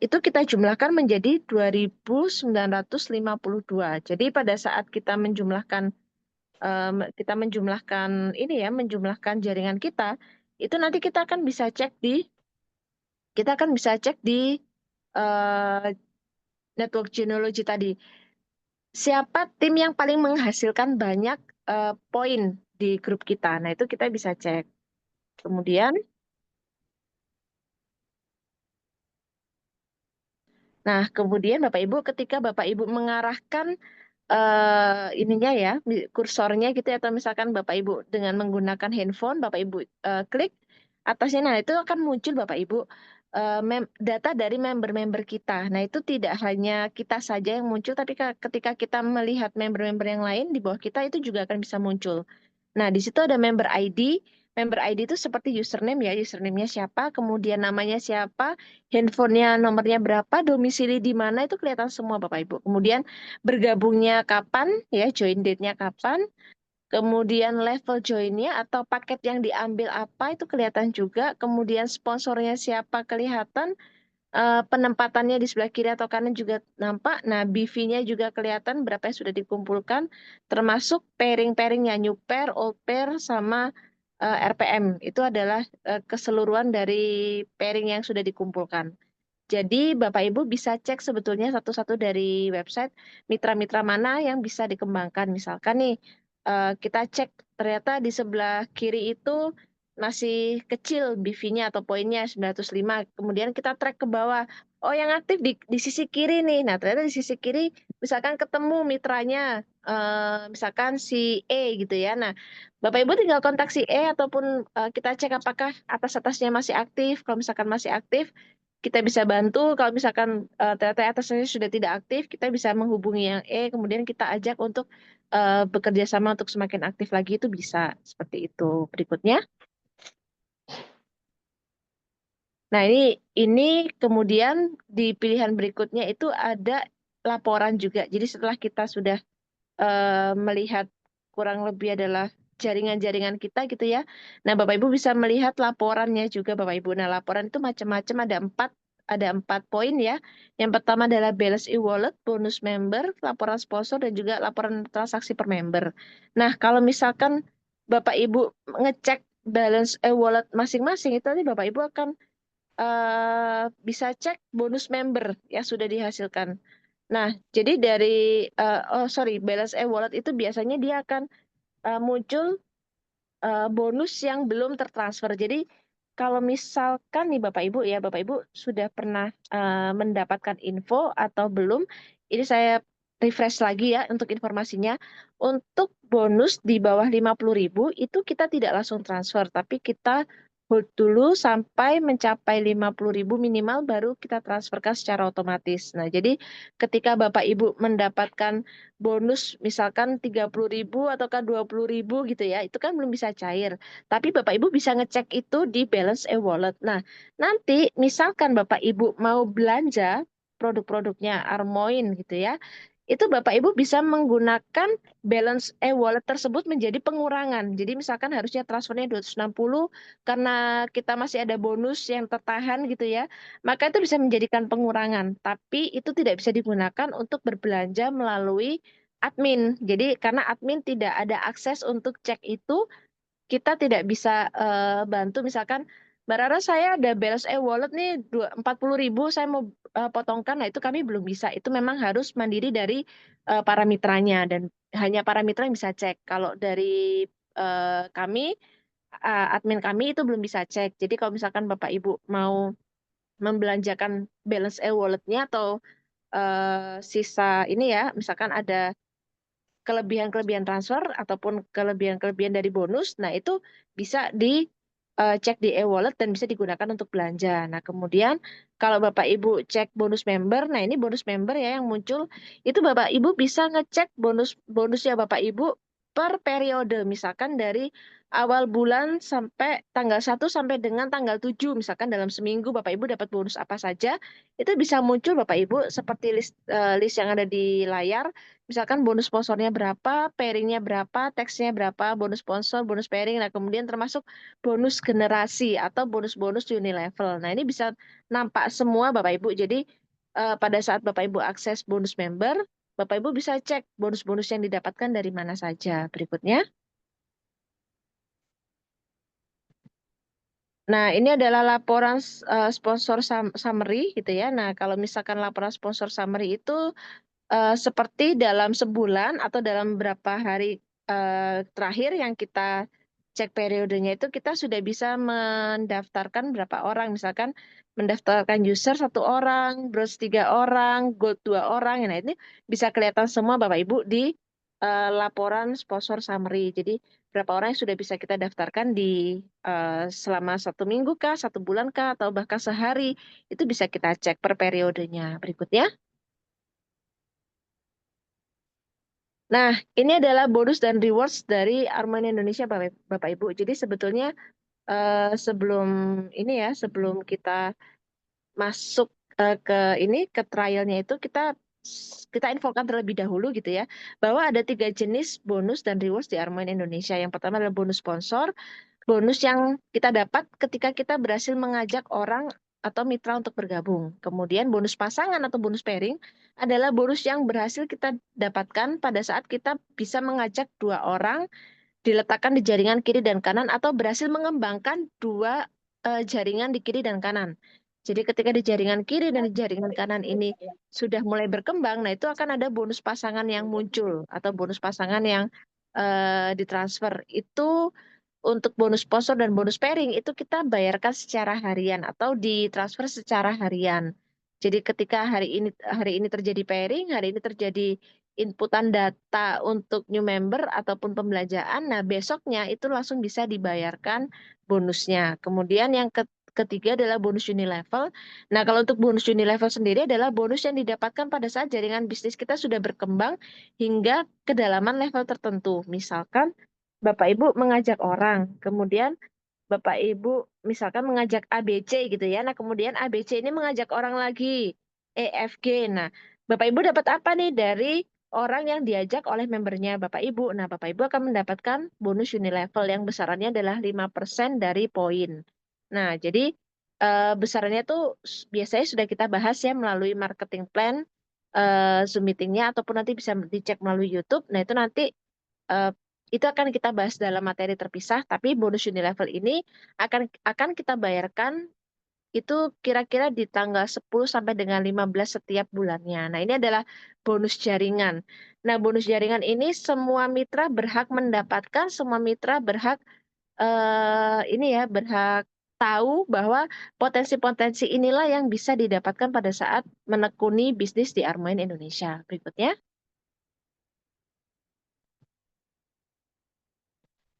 Itu kita jumlahkan menjadi 2952. Jadi pada saat kita menjumlahkan ini ya, menjumlahkan jaringan kita, itu nanti kita akan bisa cek di eh, network genealogy tadi. Siapa tim yang paling menghasilkan banyak poin di grup kita. Nah, itu kita bisa cek. Kemudian, kemudian Bapak Ibu, ketika Bapak Ibu mengarahkan ininya ya, kursornya gitu ya, atau misalkan Bapak Ibu dengan menggunakan handphone, Bapak Ibu klik atasnya, nah itu akan muncul Bapak Ibu data dari member-member kita. Nah, itu tidak hanya kita saja yang muncul, tapi ketika kita melihat member-member yang lain di bawah kita itu juga akan bisa muncul. Nah, di situ ada member ID. Member ID itu seperti username ya, username-nya siapa, kemudian namanya siapa, handphonenya nomornya berapa, domisili di mana, itu kelihatan semua Bapak Ibu. Kemudian bergabungnya kapan, ya join date-nya kapan, kemudian level join-nya atau paket yang diambil apa, itu kelihatan juga, kemudian sponsornya siapa kelihatan, penempatannya di sebelah kiri atau kanan juga nampak. Nah, BV-nya juga kelihatan berapa yang sudah dikumpulkan, termasuk pairing-pairingnya, new pair, old pair, sama RPM. Itu adalah keseluruhan dari pairing yang sudah dikumpulkan. Jadi Bapak Ibu bisa cek sebetulnya satu-satu dari website mitra-mitra mana yang bisa dikembangkan. Misalkan nih kita cek ternyata di sebelah kiri itu masih kecil BV-nya atau poinnya 905. Kemudian kita track ke bawah. Oh, yang aktif di sisi kiri nih. Nah, ternyata di sisi kiri misalkan ketemu mitranya misalkan si E gitu ya. Nah, Bapak Ibu tinggal kontak si E ataupun kita cek apakah atas-atasnya masih aktif. Kalau misalkan masih aktif, kita bisa bantu. Kalau misalkan ternyata atasnya sudah tidak aktif, kita bisa menghubungi yang E, kemudian kita ajak untuk bekerja sama untuk semakin aktif lagi, itu bisa seperti itu. Berikutnya, nah ini kemudian di pilihan berikutnya itu ada laporan juga. Jadi setelah kita sudah melihat kurang lebih adalah jaringan-jaringan kita gitu ya. Nah, Bapak Ibu bisa melihat laporannya juga Bapak Ibu. Nah, laporan itu macam-macam, ada empat poin ya. Yang pertama adalah balance e-wallet, bonus member, laporan sponsor, dan juga laporan transaksi per member. Nah, kalau misalkan Bapak Ibu ngecek balance e-wallet masing-masing, itu nanti Bapak Ibu akan bisa cek bonus member yang sudah dihasilkan. Nah, jadi dari balance e-wallet itu biasanya dia akan muncul bonus yang belum tertransfer. Jadi kalau misalkan nih Bapak Ibu ya, Bapak Ibu sudah pernah mendapatkan info atau belum, ini saya refresh lagi ya untuk informasinya. Untuk bonus di bawah 50.000 itu kita tidak langsung transfer, tapi kita hold dulu sampai mencapai 50.000 minimal baru kita transferkan secara otomatis. Nah, jadi ketika Bapak Ibu mendapatkan bonus misalkan 30.000 ataukah 20.000 gitu ya, itu kan belum bisa cair. Tapi Bapak Ibu bisa ngecek itu di balance e-wallet. Nah, nanti misalkan Bapak Ibu mau belanja produk-produknya Armoin gitu ya, itu Bapak Ibu bisa menggunakan balance e-wallet tersebut menjadi pengurangan. Jadi misalkan harusnya transfernya 260 karena kita masih ada bonus yang tertahan gitu ya, maka itu bisa menjadikan pengurangan. Tapi itu tidak bisa digunakan untuk berbelanja melalui admin. Jadi karena admin tidak ada akses untuk cek itu, kita tidak bisa bantu. Misalkan Mbak Rara, saya ada balance e-wallet nih 40.000, saya mau potongkan. Nah, itu kami belum bisa. Itu memang harus mandiri dari para mitranya dan hanya para mitra yang bisa cek. Kalau dari kami, admin kami itu belum bisa cek. Jadi kalau misalkan Bapak Ibu mau membelanjakan balance e-walletnya atau sisa ini ya, misalkan ada kelebihan-kelebihan transfer ataupun kelebihan-kelebihan dari bonus, nah itu bisa cek di e-wallet dan bisa digunakan untuk belanja. Nah, kemudian kalau Bapak Ibu cek bonus member, nah ini bonus member ya yang muncul, itu Bapak Ibu bisa ngecek bonusnya Bapak Ibu per periode, misalkan dari awal bulan sampai tanggal 1 sampai dengan tanggal 7, misalkan dalam seminggu Bapak Ibu dapat bonus apa saja, itu bisa muncul Bapak Ibu seperti list yang ada di layar. Misalkan bonus sponsornya berapa, pairingnya berapa, teksnya berapa, bonus sponsor, bonus pairing, nah kemudian termasuk bonus generasi atau bonus-bonus unilevel. Nah ini bisa nampak semua Bapak Ibu. Jadi pada saat Bapak Ibu akses bonus member, Bapak Ibu bisa cek bonus-bonus yang didapatkan dari mana saja. Berikutnya. Nah, ini adalah laporan sponsor summary gitu ya. Nah, kalau misalkan laporan sponsor summary itu seperti dalam sebulan atau dalam berapa hari terakhir yang kita cek periodenya itu kita sudah bisa mendaftarkan berapa orang, misalkan mendaftarkan user 1 orang, bros 3 orang, gold 2 orang. Nah ini bisa kelihatan semua Bapak Ibu di laporan sponsor summary. Jadi berapa orang yang sudah bisa kita daftarkan di selama 1 minggu kah, 1 bulan kah, atau bahkan sehari, itu bisa kita cek per periodenya. Berikutnya. Nah, ini adalah bonus dan rewards dari Armani Indonesia, Bapak Ibu. Jadi sebetulnya sebelum ini ya, sebelum kita masuk ke trialnya itu kita infokan terlebih dahulu gitu ya, bahwa ada 3 jenis bonus dan rewards di Armani Indonesia. Yang pertama adalah bonus sponsor, bonus yang kita dapat ketika kita berhasil mengajak orang atau mitra untuk bergabung. Kemudian bonus pasangan atau bonus pairing adalah bonus yang berhasil kita dapatkan pada saat kita bisa mengajak 2 orang diletakkan di jaringan kiri dan kanan atau berhasil mengembangkan 2 jaringan di kiri dan kanan. Jadi ketika di jaringan kiri dan di jaringan kanan ini sudah mulai berkembang, nah itu akan ada bonus pasangan yang muncul atau bonus pasangan yang ditransfer. Itu untuk bonus sponsor dan bonus pairing itu kita bayarkan secara harian atau ditransfer secara harian. Jadi ketika hari ini terjadi pairing, hari ini terjadi inputan data untuk new member ataupun pembelanjaan, nah besoknya itu langsung bisa dibayarkan bonusnya. Kemudian yang ketiga adalah bonus unilevel. Nah, kalau untuk bonus unilevel sendiri adalah bonus yang didapatkan pada saat jaringan bisnis kita sudah berkembang hingga kedalaman level tertentu. Misalkan Bapak Ibu mengajak orang, kemudian Bapak Ibu misalkan mengajak ABC gitu ya. Nah, kemudian ABC ini mengajak orang lagi, EFG. Nah, Bapak Ibu dapat apa nih dari orang yang diajak oleh membernya Bapak Ibu? Nah, Bapak Ibu akan mendapatkan bonus unilevel yang besarannya adalah 5% dari poin. Nah, jadi besarannya tuh biasanya sudah kita bahas ya melalui marketing plan, Zoom meetingnya, ataupun nanti bisa dicek melalui YouTube. Nah, itu nanti eh, itu akan kita bahas dalam materi terpisah, tapi bonus unilevel ini akan kita bayarkan itu kira-kira di tanggal 10 sampai dengan 15 setiap bulannya. Nah, ini adalah bonus jaringan. Nah, bonus jaringan ini semua mitra berhak mendapatkan, semua mitra berhak ini ya, berhak tahu bahwa potensi-potensi inilah yang bisa didapatkan pada saat menekuni bisnis di Armain Indonesia. Berikutnya.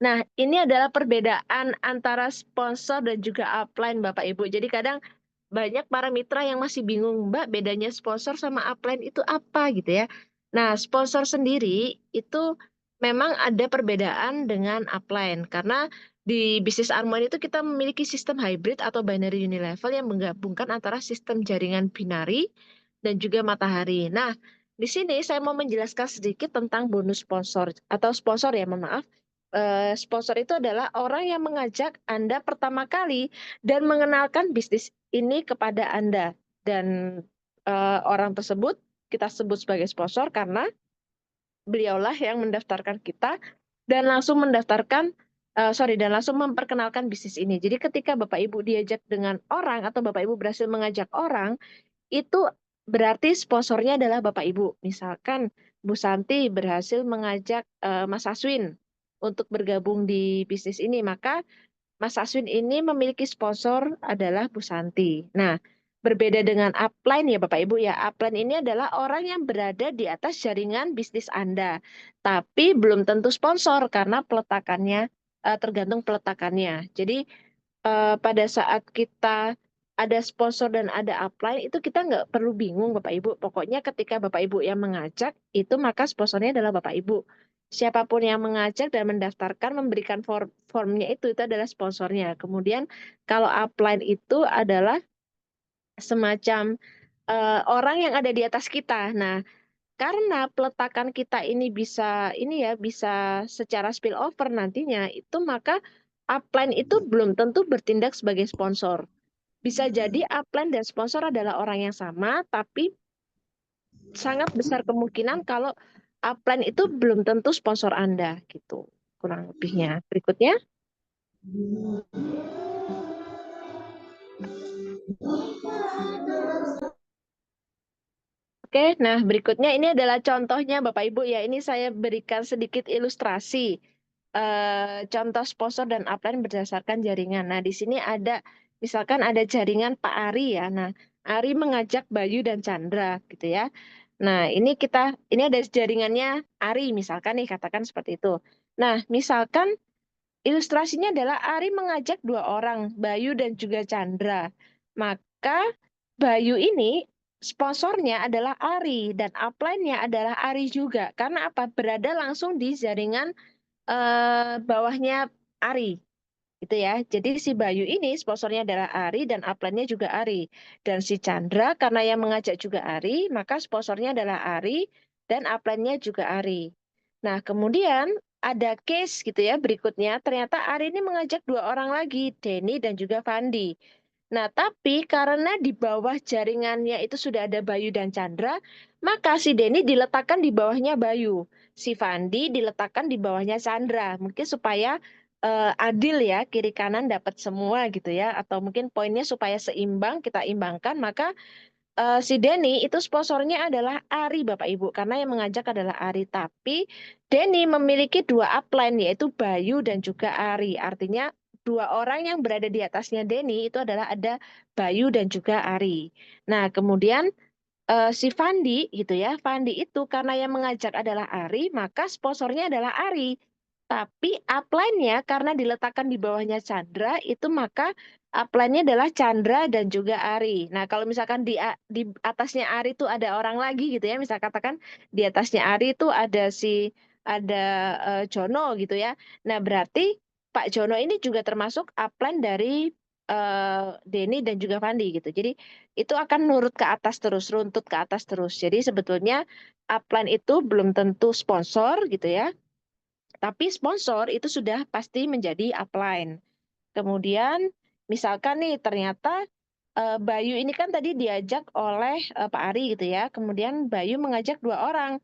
Nah, ini adalah perbedaan antara sponsor dan juga upline, Bapak Ibu. Jadi kadang banyak para mitra yang masih bingung, Mbak, bedanya sponsor sama upline itu apa gitu ya. Nah, sponsor sendiri itu memang ada perbedaan dengan upline karena di bisnis Armoni itu kita memiliki sistem hybrid atau binary unilevel yang menggabungkan antara sistem jaringan binari dan juga matahari. Nah, di sini saya mau menjelaskan sedikit tentang bonus sponsor atau sponsor ya, mohon maaf. Sponsor itu adalah orang yang mengajak Anda pertama kali dan mengenalkan bisnis ini kepada Anda. Dan orang tersebut kita sebut sebagai sponsor karena beliaulah yang mendaftarkan kita dan langsung dan langsung memperkenalkan bisnis ini. Jadi ketika Bapak Ibu diajak dengan orang atau Bapak Ibu berhasil mengajak orang, itu berarti sponsornya adalah Bapak Ibu. Misalkan Bu Santi berhasil mengajak Mas Aswin untuk bergabung di bisnis ini, maka Mas Aswin ini memiliki sponsor adalah Bu Santi. Nah, Berbeda dengan upline ya Bapak Ibu ya. Upline ini adalah orang yang berada di atas jaringan bisnis Anda. Tapi belum tentu sponsor karena peletakannya tergantung peletakannya. Jadi pada saat kita ada sponsor dan ada upline itu kita nggak perlu bingung Bapak Ibu. Pokoknya ketika Bapak Ibu yang mengajak itu maka sponsornya adalah Bapak Ibu. Siapapun yang mengajak dan mendaftarkan memberikan formnya itu adalah sponsornya. Kemudian kalau upline itu adalah semacam orang yang ada di atas kita. Nah, karena peletakan kita ini bisa secara spillover nantinya itu maka upline itu belum tentu bertindak sebagai sponsor. Bisa jadi upline dan sponsor adalah orang yang sama, tapi sangat besar kemungkinan kalau upline itu belum tentu sponsor Anda gitu. Kurang lebihnya. Berikutnya. Oke, nah berikutnya ini adalah contohnya Bapak Ibu ya. Ini saya berikan sedikit ilustrasi contoh sponsor dan upline berdasarkan jaringan. Nah, di sini ada misalkan ada jaringan Pak Ari ya. Nah, Ari mengajak Bayu dan Chandra gitu ya. Nah, ini ada jaringannya Ari misalkan nih katakan seperti itu. Nah, misalkan ilustrasinya adalah Ari mengajak dua orang, Bayu dan juga Chandra. Maka Bayu ini sponsornya adalah Ari dan upline-nya adalah Ari juga. Karena apa? Berada langsung di jaringan bawahnya Ari. Gitu ya. Jadi si Bayu ini sponsornya adalah Ari dan upline-nya juga Ari. Dan si Chandra karena yang mengajak juga Ari, maka sponsornya adalah Ari dan upline-nya juga Ari. Nah, kemudian ada case gitu ya berikutnya. Ternyata Ari ini mengajak dua orang lagi, Denny dan juga Fandi. Nah, tapi karena di bawah jaringannya itu sudah ada Bayu dan Chandra, maka si Denny diletakkan di bawahnya Bayu. Si Fandi diletakkan di bawahnya Chandra. Mungkin supaya adil ya, kiri kanan dapat semua gitu ya. Atau mungkin poinnya supaya seimbang, kita imbangkan, maka si Denny itu sponsornya adalah Ari Bapak Ibu karena yang mengajak adalah Ari tapi Denny memiliki dua upline yaitu Bayu dan juga Ari artinya dua orang yang berada di atasnya Denny itu adalah ada Bayu dan juga Ari. Nah kemudian si Fandi gitu ya Fandi itu karena yang mengajak adalah Ari maka sponsornya adalah Ari tapi upline-nya karena diletakkan di bawahnya Chandra itu maka upline-nya adalah Chandra dan juga Ari. Nah, kalau misalkan di atasnya Ari itu ada orang lagi gitu ya, misal katakan di atasnya Ari itu ada Jono gitu ya. Nah, berarti Pak Jono ini juga termasuk upline dari Denny dan juga Fandi gitu. Jadi itu akan nurut ke atas terus, runtut ke atas terus. Jadi sebetulnya upline itu belum tentu sponsor gitu ya. Tapi sponsor itu sudah pasti menjadi upline. Kemudian misalkan nih ternyata Bayu ini kan tadi diajak oleh Pak Ari gitu ya. Kemudian Bayu mengajak dua orang.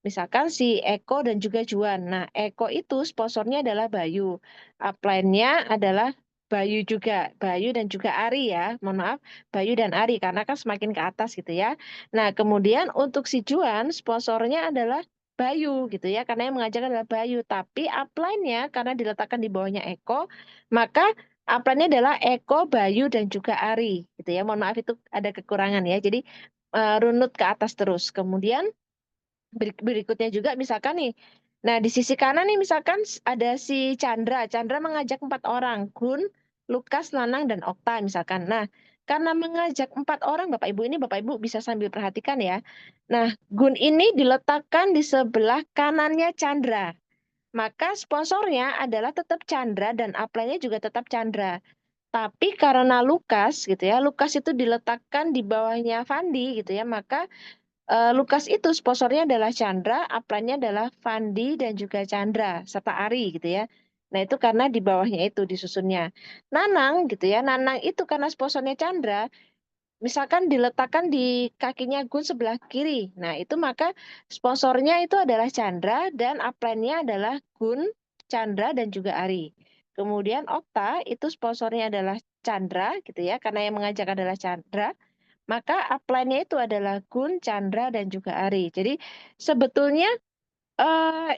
Misalkan si Eko dan juga Juan. Nah, Eko itu sponsornya adalah Bayu. Upline-nya adalah Bayu juga. Bayu dan juga Ari ya. Mohon maaf, Bayu dan Ari karena kan semakin ke atas gitu ya. Nah, kemudian untuk si Juan sponsornya adalah Bayu gitu ya. Karena yang mengajak adalah Bayu. Tapi upline-nya karena diletakkan di bawahnya Eko, maka upline-nya adalah Eko, Bayu dan juga Ari gitu ya. Mohon maaf itu ada kekurangan ya. Jadi runut ke atas terus. Kemudian berikutnya juga misalkan nih, nah di sisi kanan nih misalkan ada si Chandra. Chandra mengajak 4 orang, Gun, Lukas, Nanang, dan Okta misalkan. Nah, karena mengajak 4 orang, Bapak Ibu ini Bapak Ibu bisa sambil perhatikan ya. Nah, Gun ini diletakkan di sebelah kanannya Chandra. Maka sponsornya adalah tetap Chandra dan upline-nya juga tetap Chandra. Tapi karena Lukas gitu ya, Lukas itu diletakkan di bawahnya Fandi gitu ya, maka Lukas itu sponsornya adalah Chandra, upline-nya adalah Fandi dan juga Chandra serta Ari gitu ya. Nah itu karena di bawahnya itu disusunnya. Nanang gitu ya, Nanang itu karena sponsornya Chandra, misalkan diletakkan di kakinya Gun sebelah kiri. Nah itu maka sponsornya itu adalah Chandra dan upline-nya adalah Gun, Chandra dan juga Ari. Kemudian Okta itu sponsornya adalah Chandra gitu ya, karena yang mengajak adalah Chandra maka upline-nya itu adalah Gun, Chandra, dan juga Ari. Jadi sebetulnya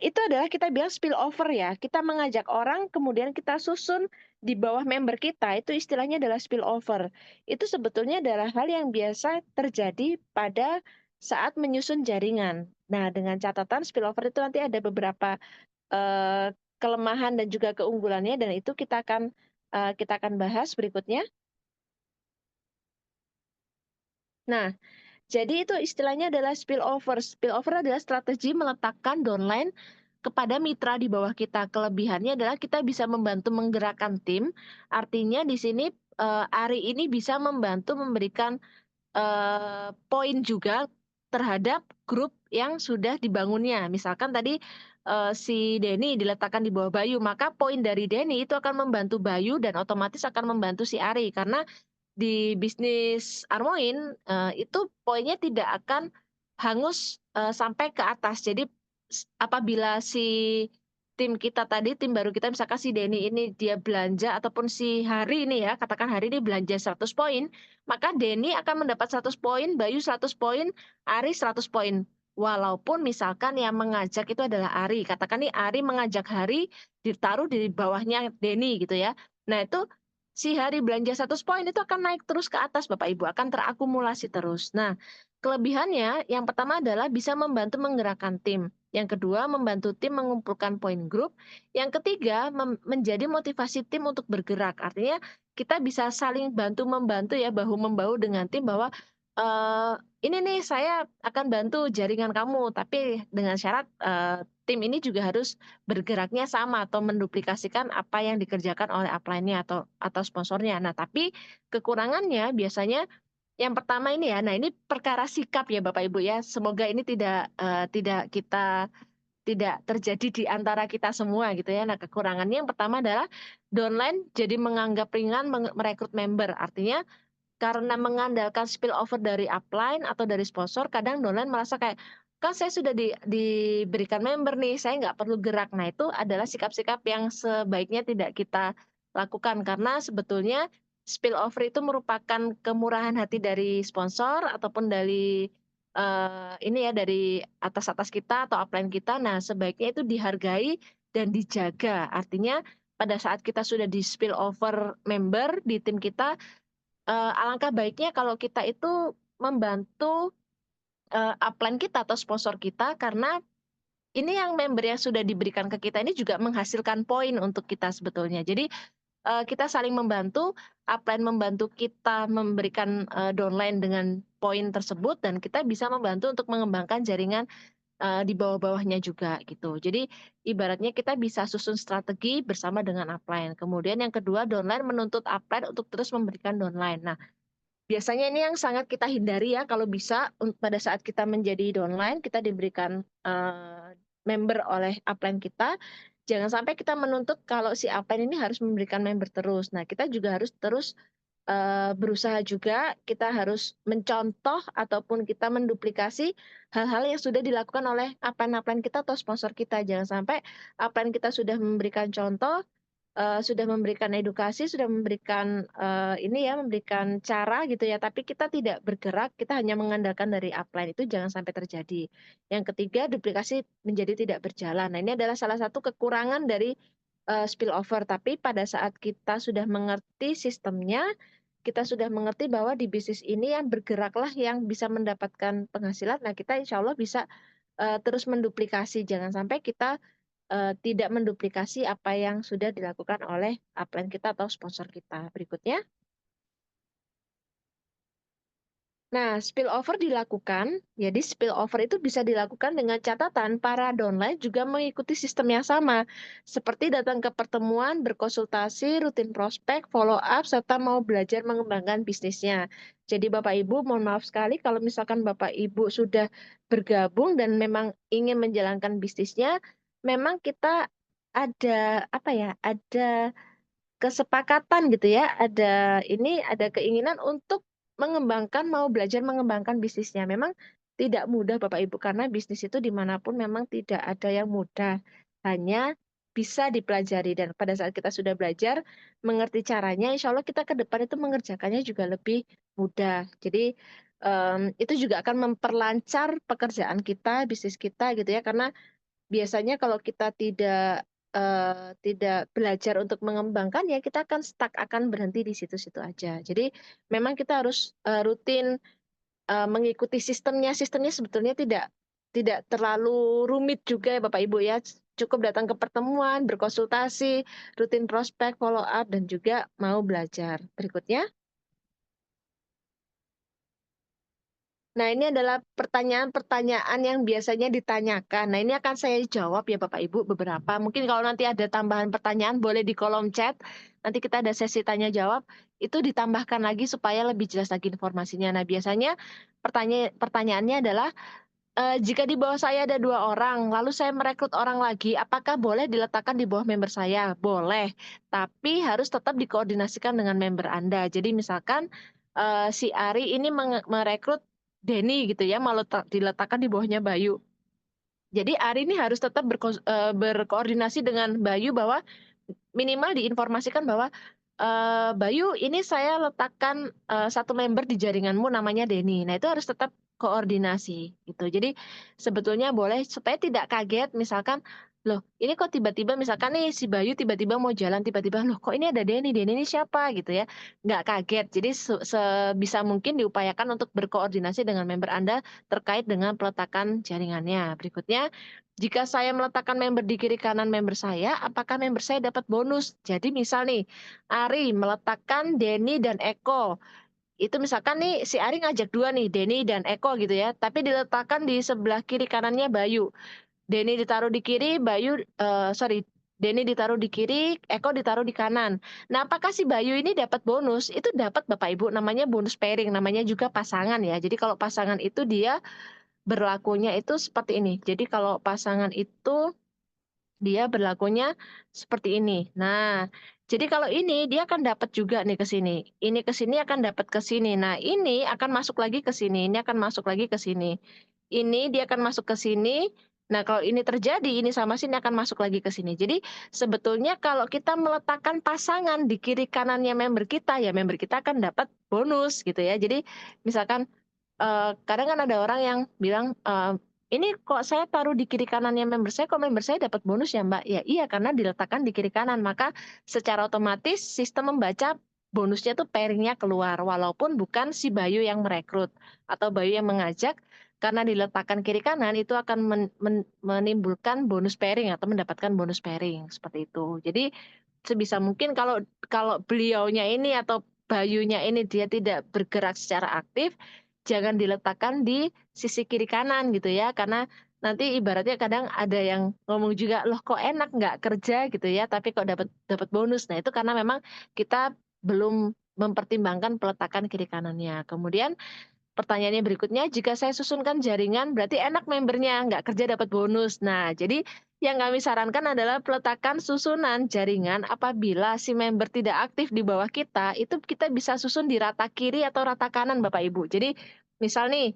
Itu adalah kita bilang spillover ya. Kita mengajak orang, kemudian kita susun di bawah member kita, itu istilahnya adalah spillover. Itu sebetulnya adalah hal yang biasa terjadi pada saat menyusun jaringan. Nah, dengan catatan spillover itu nanti ada beberapa kelemahan dan juga keunggulannya, dan itu kita akan bahas berikutnya. Nah, jadi itu istilahnya adalah spillover. Spillover adalah strategi meletakkan downline kepada mitra di bawah kita. Kelebihannya adalah kita bisa membantu menggerakkan tim. Artinya di sini Ari ini bisa membantu memberikan poin juga terhadap grup yang sudah dibangunnya. Misalkan tadi si Denny diletakkan di bawah Bayu, maka poin dari Denny itu akan membantu Bayu dan otomatis akan membantu si Ari, karena di bisnis Armoin itu poinnya tidak akan hangus sampai ke atas. Jadi apabila si tim kita tadi, tim baru kita, misalkan si Denny ini dia belanja, ataupun si Hari ini ya, katakan Hari ini belanja 100 poin, maka Denny akan mendapat 100 poin, Bayu 100 poin, Ari 100 poin. Walaupun misalkan yang mengajak itu adalah Ari, katakan nih Ari mengajak Hari ditaruh di bawahnya Denny gitu ya. Nah itu si Hari belanja 100 poin itu akan naik terus ke atas Bapak Ibu, akan terakumulasi terus. Nah, kelebihannya yang pertama adalah bisa membantu menggerakkan tim. Yang kedua, membantu tim mengumpulkan poin grup. Yang ketiga, menjadi motivasi tim untuk bergerak. Artinya kita bisa saling bantu-membantu ya, bahu-membahu dengan tim, bahwa ini nih saya akan bantu jaringan kamu, tapi dengan syarat tim ini juga harus bergeraknya sama atau menduplikasikan apa yang dikerjakan oleh upline-nya atau sponsornya. Nah, tapi kekurangannya biasanya yang pertama ini ya. Nah, ini perkara sikap ya Bapak Ibu ya. Semoga ini tidak terjadi di antara kita semua gitu ya. Nah, kekurangannya yang pertama adalah downline jadi menganggap ringan merekrut member. Artinya karena mengandalkan spillover dari upline atau dari sponsor, kadang downline merasa kayak, kan saya sudah diberikan member nih, saya nggak perlu gerak. Nah, itu adalah sikap-sikap yang sebaiknya tidak kita lakukan, karena sebetulnya spillover itu merupakan kemurahan hati dari sponsor ataupun dari ini ya, dari atas-atas kita atau upline kita. Nah, sebaiknya itu dihargai dan dijaga. Artinya pada saat kita sudah di spillover member di tim kita, alangkah baiknya kalau kita itu membantu upline kita atau sponsor kita, karena ini yang member yang sudah diberikan ke kita ini juga menghasilkan poin untuk kita sebetulnya. Jadi kita saling membantu, upline membantu kita memberikan downline dengan poin tersebut, dan kita bisa membantu untuk mengembangkan jaringan di bawah-bawahnya juga gitu. Jadi ibaratnya kita bisa susun strategi bersama dengan upline. Kemudian yang kedua, downline menuntut upline untuk terus memberikan downline. Nah, biasanya ini yang sangat kita hindari ya, kalau bisa pada saat kita menjadi downline, kita diberikan member oleh upline kita, jangan sampai kita menuntut kalau si upline ini harus memberikan member terus. Nah, kita juga harus terus berusaha juga, kita harus mencontoh ataupun kita menduplikasi hal-hal yang sudah dilakukan oleh upline-upline kita atau sponsor kita. Jangan sampai upline kita sudah memberikan contoh, sudah memberikan edukasi, sudah memberikan memberikan cara gitu ya, tapi kita tidak bergerak, kita hanya mengandalkan dari upline, itu jangan sampai terjadi. Yang ketiga, duplikasi menjadi tidak berjalan. Nah, ini adalah salah satu kekurangan dari spillover, tapi pada saat kita sudah mengerti sistemnya, kita sudah mengerti bahwa di bisnis ini yang bergeraklah yang bisa mendapatkan penghasilan, nah kita insya Allah bisa terus menduplikasi, jangan sampai kita tidak menduplikasi apa yang sudah dilakukan oleh upline kita atau sponsor kita. Berikutnya. Nah, spillover dilakukan, jadi spillover itu bisa dilakukan dengan catatan para downline juga mengikuti sistem yang sama, seperti datang ke pertemuan, berkonsultasi, rutin prospek, follow up, serta mau belajar mengembangkan bisnisnya. Jadi Bapak Ibu, mohon maaf sekali kalau misalkan Bapak Ibu sudah bergabung dan memang ingin menjalankan bisnisnya, memang kita ada ada kesepakatan gitu ya, ada keinginan untuk mau belajar mengembangkan bisnisnya. Memang tidak mudah Bapak Ibu, karena bisnis itu dimanapun memang tidak ada yang mudah, hanya bisa dipelajari, dan pada saat kita sudah belajar mengerti caranya, insya Allah kita ke depan itu mengerjakannya juga lebih mudah. Jadi itu juga akan memperlancar pekerjaan kita, bisnis kita gitu ya, karena biasanya kalau kita tidak belajar untuk mengembangkan ya kita akan stuck, akan berhenti di situ-situ aja. Jadi memang kita harus rutin mengikuti sistemnya. Sistemnya sebetulnya tidak terlalu rumit juga ya Bapak Ibu ya. Cukup datang ke pertemuan, berkonsultasi, rutin prospek, follow up, dan juga mau belajar. Berikutnya. Nah, ini adalah pertanyaan-pertanyaan yang biasanya ditanyakan. Nah, ini akan saya jawab ya Bapak Ibu beberapa. Mungkin kalau nanti ada tambahan pertanyaan boleh di kolom chat. Nanti kita ada sesi tanya jawab. Itu ditambahkan lagi supaya lebih jelas lagi informasinya. Nah, biasanya pertanyaannya adalah jika di bawah saya ada 2 orang, lalu saya merekrut orang lagi, apakah boleh diletakkan di bawah member saya? Boleh, tapi harus tetap dikoordinasikan dengan member Anda. Jadi misalkan si Ari ini merekrut Denny gitu ya, mau diletakkan di bawahnya Bayu. Jadi Ari ini harus tetap berkoordinasi dengan Bayu bahwa minimal diinformasikan bahwa Bayu ini saya letakkan satu member di jaringanmu namanya Denny. Nah itu harus tetap koordinasi gitu. Jadi sebetulnya boleh supaya tidak kaget misalkan loh ini kok tiba-tiba misalkan nih si Bayu tiba-tiba mau jalan tiba-tiba loh kok ini ada Denny ini siapa gitu ya, nggak kaget. Jadi sebisa mungkin diupayakan untuk berkoordinasi dengan member Anda terkait dengan peletakan jaringannya. Berikutnya, jika saya meletakkan member di kiri kanan member saya, apakah member saya dapat bonus? Jadi misal nih, Ari meletakkan Denny dan Eko. Itu misalkan nih si Ari ngajak 2 nih, Denny dan Eko gitu ya. Tapi diletakkan di sebelah kiri kanannya Bayu. Denny ditaruh di kiri, Denny ditaruh di kiri, Eko ditaruh di kanan. Nah, apakah si Bayu ini dapat bonus? Itu dapat Bapak Ibu, namanya bonus pairing, namanya juga pasangan ya. Jadi kalau pasangan itu dia berlakunya itu seperti ini. Jadi kalau pasangan itu dia berlakunya seperti ini. Nah, jadi kalau ini dia akan dapat juga nih ke sini. Ini ke sini akan dapat ke sini. Nah, ini akan masuk lagi ke sini. Ini akan masuk lagi ke sini. Ini dia akan masuk ke sini. Nah, kalau ini terjadi, ini sama sini akan masuk lagi ke sini. Jadi, sebetulnya kalau kita meletakkan pasangan di kiri kanannya member kita, ya member kita akan dapat bonus gitu ya. Jadi, misalkan kadang kan ada orang yang bilang, ini kok saya taruh di kiri kanannya member saya, kok member saya dapat bonus ya Mbak? Ya iya, karena diletakkan di kiri kanan. Maka secara otomatis sistem membaca bonusnya tuh pairingnya keluar. Walaupun bukan si Bayu yang merekrut atau Bayu yang mengajak, karena diletakkan kiri kanan itu akan menimbulkan bonus pairing atau mendapatkan bonus pairing. Seperti itu. Jadi sebisa mungkin kalau kalau beliaunya ini atau Bayunya ini dia tidak bergerak secara aktif, jangan diletakkan di sisi kiri kanan gitu ya, karena nanti ibaratnya kadang ada yang ngomong juga loh kok enak nggak kerja gitu ya tapi kok dapat dapat bonus. Nah itu karena memang kita belum mempertimbangkan peletakan kiri kanannya. Kemudian pertanyaannya berikutnya, jika saya susunkan jaringan berarti enak membernya, nggak kerja dapat bonus. Nah, jadi yang kami sarankan adalah peletakan susunan jaringan apabila si member tidak aktif di bawah kita, itu kita bisa susun di rata kiri atau rata kanan Bapak Ibu. Jadi misal nih,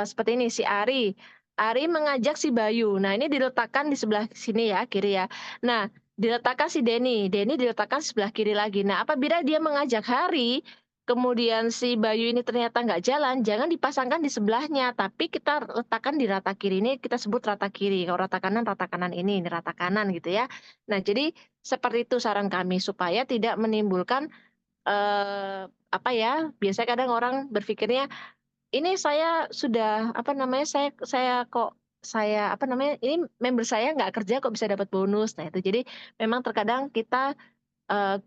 seperti ini si Ari. Ari mengajak si Bayu. Nah, ini diletakkan di sebelah sini ya, kiri ya. Nah, diletakkan si Denny. Denny diletakkan sebelah kiri lagi. Nah, apabila dia mengajak Hari, kemudian si Bayu ini ternyata nggak jalan, jangan dipasangkan di sebelahnya, tapi kita letakkan di rata kiri ini, kita sebut rata kiri. Kalau rata kanan ini rata kanan gitu ya. Nah, jadi seperti itu saran kami supaya tidak menimbulkan apa ya? Biasanya kadang orang berpikirnya ini saya sudah apa namanya saya kok saya apa namanya ini member saya nggak kerja kok bisa dapat bonus. Nah itu jadi memang terkadang kita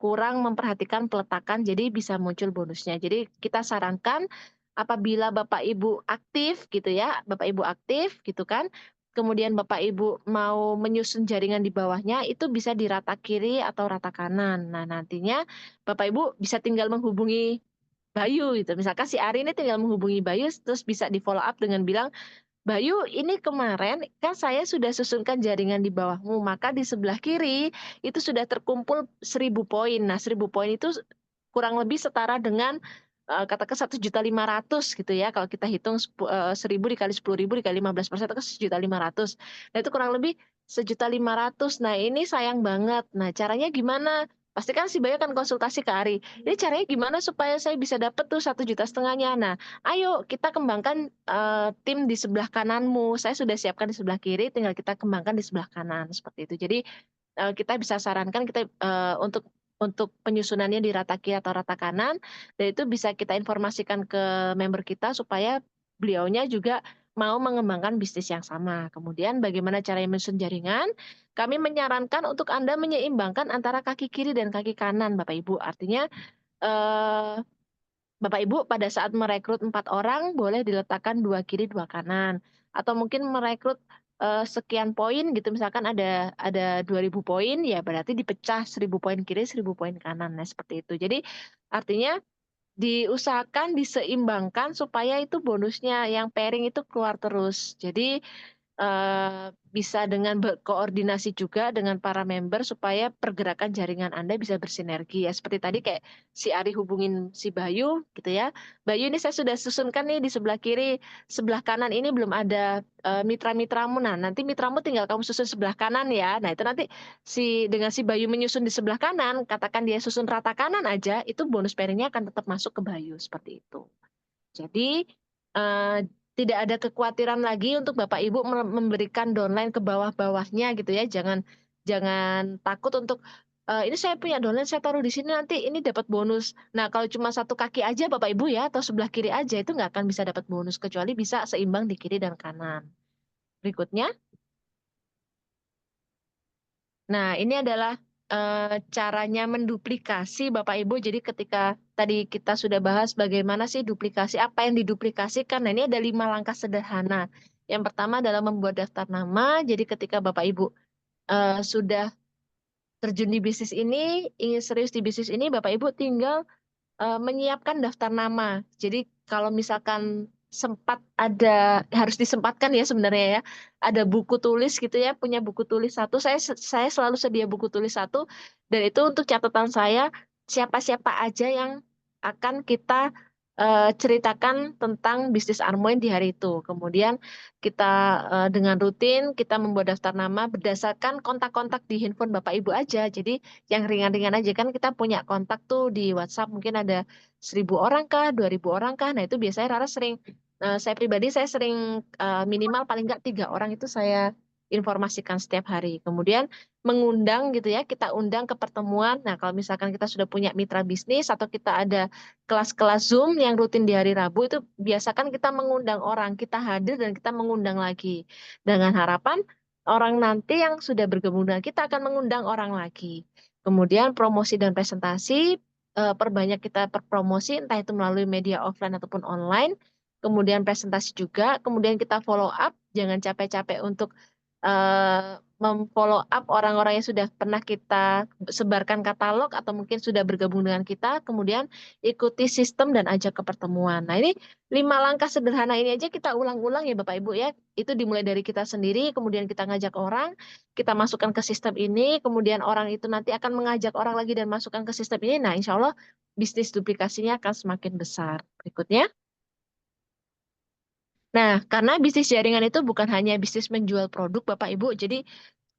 kurang memperhatikan peletakan jadi bisa muncul bonusnya. Jadi kita sarankan apabila Bapak Ibu aktif gitu ya, Bapak Ibu aktif gitu kan, kemudian Bapak Ibu mau menyusun jaringan di bawahnya itu bisa di rata kiri atau rata kanan. Nah nantinya Bapak Ibu bisa tinggal menghubungi Bayu gitu. Misalkan si Ari ini tinggal menghubungi Bayu terus bisa di follow up dengan bilang, Bayu ini kemarin kan saya sudah susunkan jaringan di bawahmu, maka di sebelah kiri itu sudah terkumpul 1.000 poin. Nah 1.000 poin itu kurang lebih setara dengan katakan 1.500.000 gitu ya. Kalau kita hitung 1.000 dikali 10.000 dikali 15% itu kan 1.500.000. Nah itu kurang lebih 1.500.000. Nah ini sayang banget. Nah caranya gimana? Pasti kan si Bayu akan konsultasi ke Ari. Ini caranya gimana supaya saya bisa dapat tuh 1,5 juta. Nah, ayo kita kembangkan tim di sebelah kananmu. Saya sudah siapkan di sebelah kiri, tinggal kita kembangkan di sebelah kanan seperti itu. Jadi kita bisa sarankan kita untuk penyusunannya di rata kiri atau rata kanan, dan itu bisa kita informasikan ke member kita supaya beliaunya juga mau mengembangkan bisnis yang sama. Kemudian bagaimana caranya menyusun jaringan? Kami menyarankan untuk Anda menyeimbangkan antara kaki kiri dan kaki kanan, Bapak Ibu. Artinya eh, Bapak Ibu pada saat merekrut 4 orang boleh diletakkan 2 kiri 2 kanan, atau mungkin merekrut sekian poin gitu, misalkan ada 2.000 poin, ya berarti dipecah 1.000 poin kiri 1.000 poin kanan. Nah seperti itu. Jadi artinya diusahakan diseimbangkan supaya itu bonusnya yang pairing itu keluar terus. Jadi bisa dengan berkoordinasi juga dengan para member supaya pergerakan jaringan Anda bisa bersinergi ya. Seperti tadi kayak si Ari hubungin si Bayu gitu ya. Bayu, ini saya sudah susunkan nih di sebelah kiri, sebelah kanan ini belum ada mitra-mitramu. Nah, nanti mitramu tinggal kamu susun sebelah kanan ya. Nah, itu nanti dengan si Bayu menyusun di sebelah kanan, katakan dia susun rata kanan aja, itu bonus pairingnya akan tetap masuk ke Bayu seperti itu. Jadi eh, tidak ada kekhawatiran lagi untuk Bapak Ibu memberikan downline ke bawah-bawahnya gitu ya. Jangan jangan takut untuk ini saya punya downline, saya taruh di sini nanti ini dapat bonus. Nah, kalau cuma satu kaki aja Bapak Ibu ya, atau sebelah kiri aja itu nggak akan bisa dapat bonus kecuali bisa seimbang di kiri dan kanan. Berikutnya. Nah, ini adalah caranya menduplikasi Bapak Ibu. Jadi ketika tadi kita sudah bahas bagaimana sih duplikasi, apa yang diduplikasikan. Nah, ini ada 5 langkah sederhana. Yang pertama adalah membuat daftar nama. Jadi ketika Bapak Ibu sudah terjun di bisnis ini, ingin serius di bisnis ini, Bapak Ibu tinggal menyiapkan daftar nama. Jadi kalau misalkan sempat ada, harus disempatkan ya sebenarnya ya, ada buku tulis gitu ya, punya buku tulis satu, saya selalu sedia buku tulis satu, dan itu untuk catatan saya siapa-siapa aja yang akan kita ceritakan tentang bisnis Armoin di hari itu. Kemudian kita dengan rutin kita membuat daftar nama berdasarkan kontak-kontak di handphone Bapak Ibu aja. Jadi yang ringan-ringan aja, kan kita punya kontak tuh di WhatsApp mungkin ada 1.000 orang kah, 2.000 orang kah. Nah itu biasanya Rara sering, saya pribadi saya sering minimal paling nggak 3 orang itu saya informasikan setiap hari. Kemudian mengundang gitu ya, kita undang ke pertemuan. Nah kalau misalkan kita sudah punya mitra bisnis atau kita ada kelas-kelas Zoom yang rutin di hari Rabu, itu biasakan kita mengundang orang, kita hadir dan kita mengundang lagi. Dengan harapan orang nanti yang sudah bergabung dengan kita akan mengundang orang lagi. Kemudian promosi dan presentasi, perbanyak kita perpromosi, entah itu melalui media offline ataupun online. Kemudian presentasi juga, kemudian kita follow up, jangan capek-capek untuk memfollow up orang-orang yang sudah pernah kita sebarkan katalog atau mungkin sudah bergabung dengan kita, kemudian ikuti sistem dan ajak ke pertemuan. Nah ini 5 langkah sederhana ini aja kita ulang-ulang ya Bapak Ibu ya. Itu dimulai dari kita sendiri, kemudian kita ngajak orang, kita masukkan ke sistem ini, kemudian orang itu nanti akan mengajak orang lagi dan masukkan ke sistem ini. Nah insya Allah bisnis duplikasinya akan semakin besar. Berikutnya. Nah, karena bisnis jaringan itu bukan hanya bisnis menjual produk, Bapak Ibu. Jadi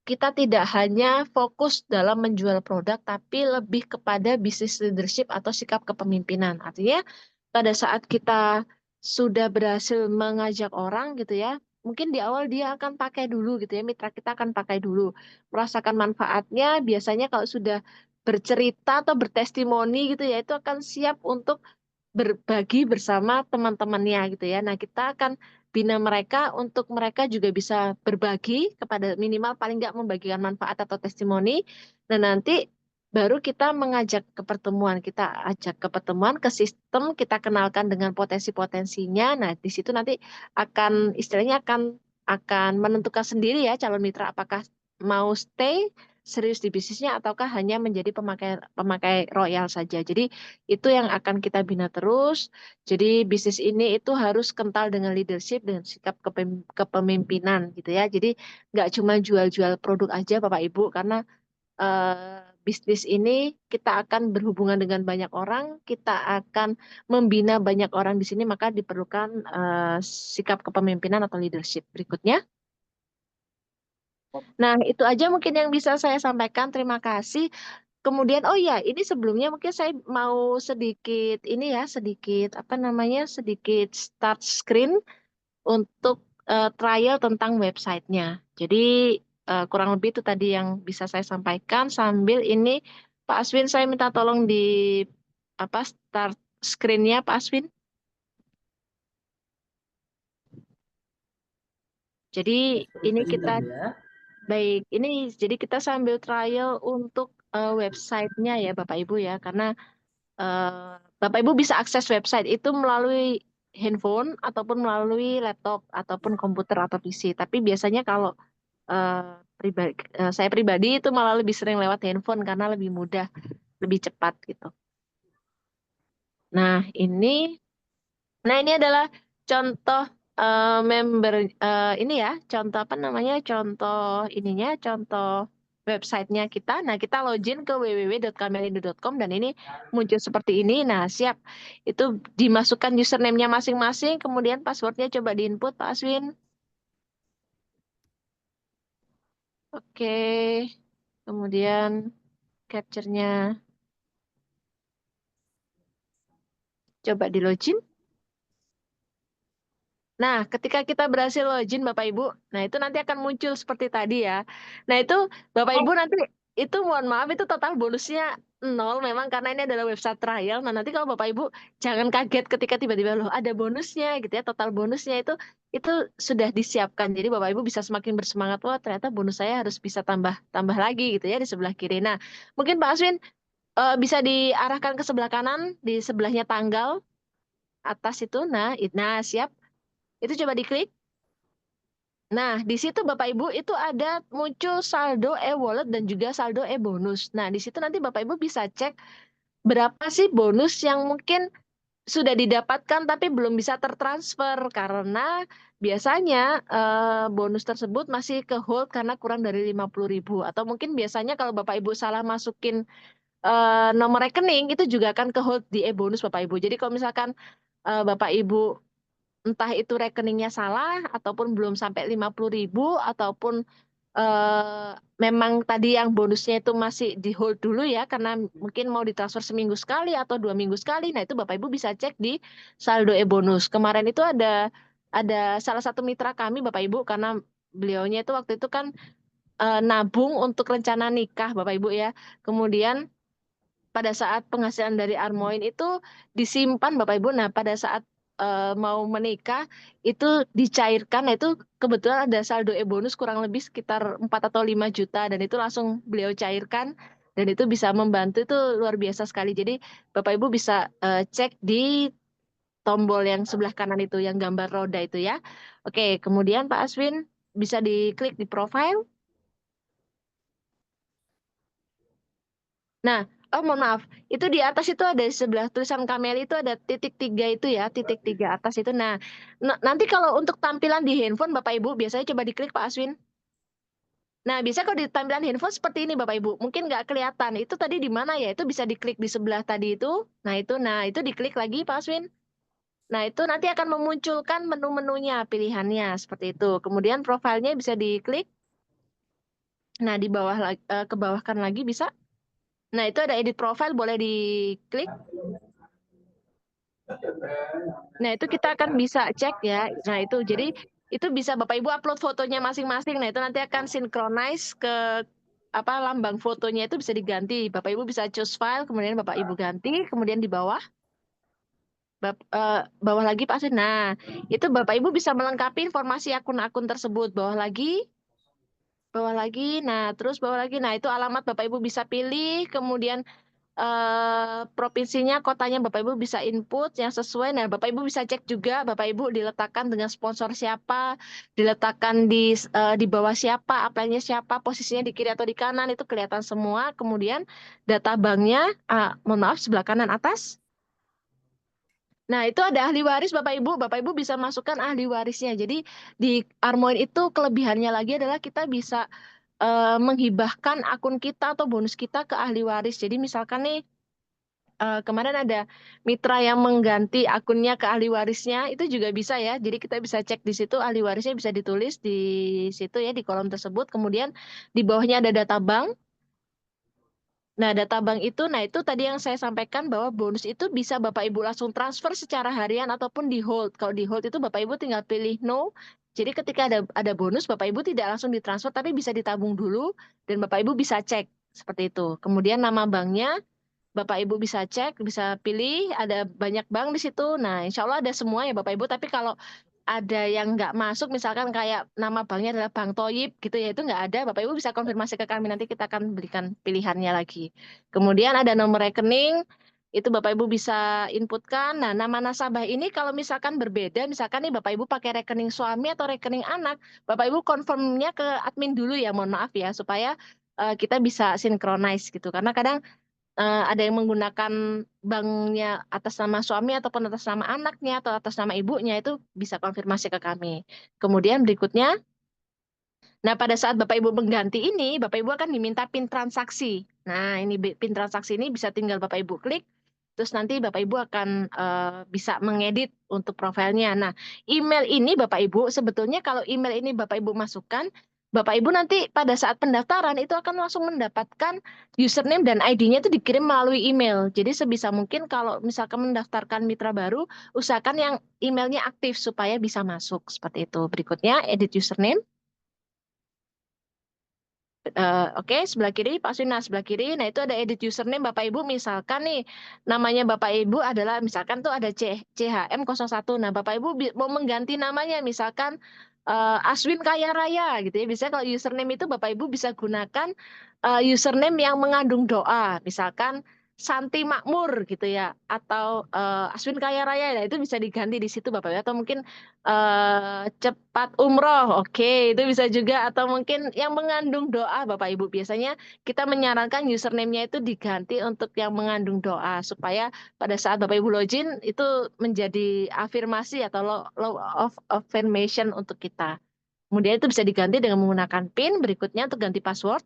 kita tidak hanya fokus dalam menjual produk, tapi lebih kepada bisnis leadership atau sikap kepemimpinan. Artinya pada saat kita sudah berhasil mengajak orang gitu ya, mungkin di awal dia akan pakai dulu gitu ya, mitra kita akan pakai dulu, merasakan manfaatnya. Biasanya kalau sudah bercerita atau bertestimoni gitu ya, itu akan siap untuk berbagi bersama teman-temannya gitu ya. Nah, kita akan bina mereka untuk mereka juga bisa berbagi kepada, minimal paling nggak membagikan manfaat atau testimoni. Dan nanti baru kita mengajak ke pertemuan, kita ajak ke pertemuan, ke sistem, kita kenalkan dengan potensi-potensinya. Nah, di situ nanti akan istilahnya akan menentukan sendiri ya calon mitra apakah mau stay serius di bisnisnya ataukah hanya menjadi pemakai pemakai royal saja. Jadi itu yang akan kita bina terus. Jadi bisnis ini itu harus kental dengan leadership dan sikap kepemimpinan gitu ya. Jadi nggak cuma jual-jual produk aja Bapak Ibu, karena bisnis ini kita akan berhubungan dengan banyak orang, kita akan membina banyak orang di sini, maka diperlukan sikap kepemimpinan atau leadership. Berikutnya. Nah, itu aja mungkin yang bisa saya sampaikan. Terima kasih. kemudian oh ya, ini sebelumnya mungkin saya mau sedikit ini ya, sedikit apa namanya, sedikit start screen untuk trial tentang websitenya. Jadi kurang lebih itu tadi yang bisa saya sampaikan. Sambil ini Pak Aswin, saya minta tolong di apa start screen-nya Pak Aswin. Jadi Seperti ini itu kita ya. baik, ini jadi kita sambil trial untuk websitenya ya Bapak Ibu ya, karena Bapak Ibu bisa akses website itu melalui handphone ataupun melalui laptop ataupun komputer atau PC. Tapi biasanya kalau pribadi, saya pribadi itu malah lebih sering lewat handphone karena lebih mudah, lebih cepat gitu. Nah ini adalah contoh member ini ya, contoh apa namanya, contoh ininya, contoh websitenya kita. Nah kita login ke www.kamelindo.com dan ini muncul seperti ini. Nah siap, itu dimasukkan username-nya masing-masing, kemudian passwordnya coba diinput Pak Aswin. Oke, kemudian capture-nya coba di login. Nah, ketika kita berhasil login Bapak Ibu, nah itu nanti akan muncul seperti tadi ya. Nah, itu Bapak Ibu nanti itu mohon maaf itu total bonusnya 0 memang karena ini adalah website trial. Nah, nanti kalau Bapak Ibu jangan kaget ketika tiba-tiba loh ada bonusnya gitu ya. Total bonusnya itu sudah disiapkan. Jadi Bapak Ibu bisa semakin bersemangat, wah ternyata bonus saya harus bisa tambah lagi gitu ya di sebelah kiri. Nah, mungkin Pak Aswin bisa diarahkan ke sebelah kanan, di sebelahnya tanggal atas itu. Nah, siap. Itu coba diklik. Nah, di situ Bapak Ibu itu ada muncul saldo e-wallet dan juga saldo e-bonus. Nah, di situ nanti Bapak Ibu bisa cek berapa sih bonus yang mungkin sudah didapatkan tapi belum bisa tertransfer karena biasanya bonus tersebut masih ke hold karena kurang dari 50.000 atau mungkin biasanya kalau Bapak Ibu salah masukin nomor rekening itu juga akan ke hold di e-bonus Bapak Ibu. Jadi kalau misalkan Bapak Ibu entah itu rekeningnya salah ataupun belum sampai 50.000 ataupun eh, memang tadi yang bonusnya itu masih di hold dulu ya karena mungkin mau ditransfer seminggu sekali atau 2 minggu sekali. Nah itu Bapak Ibu bisa cek di saldo e-bonus. Kemarin itu ada salah satu mitra kami Bapak Ibu karena beliaunya itu waktu itu kan nabung untuk rencana nikah Bapak Ibu ya. Kemudian pada saat penghasilan dari Armoin itu disimpan Bapak Ibu. Nah, pada saat mau menikah itu dicairkan. Nah, itu kebetulan ada saldo e-bonus kurang lebih sekitar 4 atau 5 juta dan itu langsung beliau cairkan dan itu bisa membantu itu luar biasa sekali. Jadi Bapak Ibu bisa cek di tombol yang sebelah kanan itu yang gambar roda itu ya. Oke, kemudian Pak Aswin bisa diklik di profile. Nah, oh mohon maaf, itu di atas itu ada di sebelah tulisan Kameli itu ada titik 3 itu ya, titik 3 atas itu. Nah, nanti kalau untuk tampilan di handphone Bapak Ibu biasanya coba diklik Pak Aswin. Nah, biasanya kalau di tampilan handphone seperti ini Bapak Ibu, mungkin nggak kelihatan. Itu tadi di mana ya? Itu bisa diklik di sebelah tadi itu. Nah itu diklik lagi Pak Aswin. Nah, itu nanti akan memunculkan menu-menunya, pilihannya seperti itu. Kemudian profilnya bisa diklik. Nah, di bawah ke bawahkan lagi bisa. Nah, itu ada edit profile boleh diklik. Nah, itu kita akan bisa cek ya. Nah, itu jadi itu bisa Bapak Ibu upload fotonya masing-masing. Nah, itu nanti akan synchronize ke apa lambang fotonya itu bisa diganti. Bapak Ibu bisa choose file, kemudian Bapak Ibu ganti, kemudian di bawah bawah lagi Pak Asin. Nah, itu Bapak Ibu bisa melengkapi informasi akun-akun tersebut. Bawah lagi, bawah lagi. Nah, terus bawah lagi. Nah, itu alamat Bapak Ibu bisa pilih, kemudian provinsinya, kotanya Bapak Ibu bisa input yang sesuai. Nah, Bapak Ibu bisa cek juga Bapak Ibu diletakkan dengan sponsor siapa, diletakkan di bawah siapa, apply-nya siapa, posisinya di kiri atau di kanan itu kelihatan semua. Kemudian data banknya, mohon maaf sebelah kanan atas. Nah, itu ada ahli waris Bapak Ibu. Bapak Ibu bisa masukkan ahli warisnya. Jadi di Armoin itu kelebihannya lagi adalah kita bisa menghibahkan akun kita atau bonus kita ke ahli waris. Jadi misalkan nih kemarin ada mitra yang mengganti akunnya ke ahli warisnya, itu juga bisa ya. Jadi kita bisa cek di situ ahli warisnya bisa ditulis di situ ya di kolom tersebut. Kemudian di bawahnya ada data bank. Nah, data bank itu, nah itu tadi yang saya sampaikan bahwa bonus itu bisa Bapak Ibu langsung transfer secara harian ataupun di hold. Kalau di hold itu Bapak Ibu tinggal pilih no. Jadi ketika ada bonus, Bapak Ibu tidak langsung ditransfer, tapi bisa ditabung dulu dan Bapak Ibu bisa cek seperti itu. Kemudian nama banknya Bapak Ibu bisa cek, bisa pilih, ada banyak bank di situ. Nah, insya Allah ada semua ya Bapak Ibu. Tapi kalau ada yang nggak masuk, misalkan kayak nama banknya adalah Bank Toyib gitu ya, itu nggak ada, Bapak Ibu bisa konfirmasi ke kami, nanti kita akan berikan pilihannya lagi. Kemudian ada nomor rekening, itu Bapak Ibu bisa inputkan. Nah, nama nasabah ini kalau misalkan berbeda, misalkan nih Bapak Ibu pakai rekening suami atau rekening anak, Bapak Ibu confirmnya ke admin dulu ya, mohon maaf ya, supaya kita bisa synchronize gitu. Karena kadang ada yang menggunakan banknya atas nama suami ataupun atas nama anaknya atau atas nama ibunya, itu bisa konfirmasi ke kami. Kemudian berikutnya, nah pada saat Bapak Ibu mengganti ini, Bapak Ibu akan diminta PIN transaksi. Nah ini PIN transaksi ini bisa tinggal Bapak Ibu klik, terus nanti Bapak Ibu akan bisa mengedit untuk profilnya. Nah email ini Bapak Ibu, sebetulnya kalau email ini Bapak Ibu masukkan, Bapak Ibu nanti pada saat pendaftaran itu akan langsung mendapatkan username dan ID-nya itu dikirim melalui email. Jadi sebisa mungkin kalau misalkan mendaftarkan mitra baru, usahakan yang emailnya aktif supaya bisa masuk seperti itu. Berikutnya edit username. Oke, sebelah kiri Pak Suna, sebelah kiri. Nah, itu ada edit username Bapak Ibu. Misalkan nih, namanya Bapak Ibu adalah, misalkan tuh ada CHM01. Nah, Bapak Ibu mau mengganti namanya, misalkan Aswin Kaya Raya gitu ya. Biasanya kalau username itu Bapak Ibu bisa gunakan username yang mengandung doa. Misalkan Santi Makmur gitu ya. Atau Aswin Kaya Raya. Nah, itu bisa diganti di situ Bapak Ibu. Atau mungkin cepat umroh, oke, itu bisa juga. Atau mungkin yang mengandung doa Bapak Ibu, biasanya kita menyarankan username-nya itu diganti untuk yang mengandung doa supaya pada saat Bapak Ibu login itu menjadi afirmasi atau law of affirmation untuk kita. Kemudian itu bisa diganti dengan menggunakan PIN. Berikutnya untuk ganti password.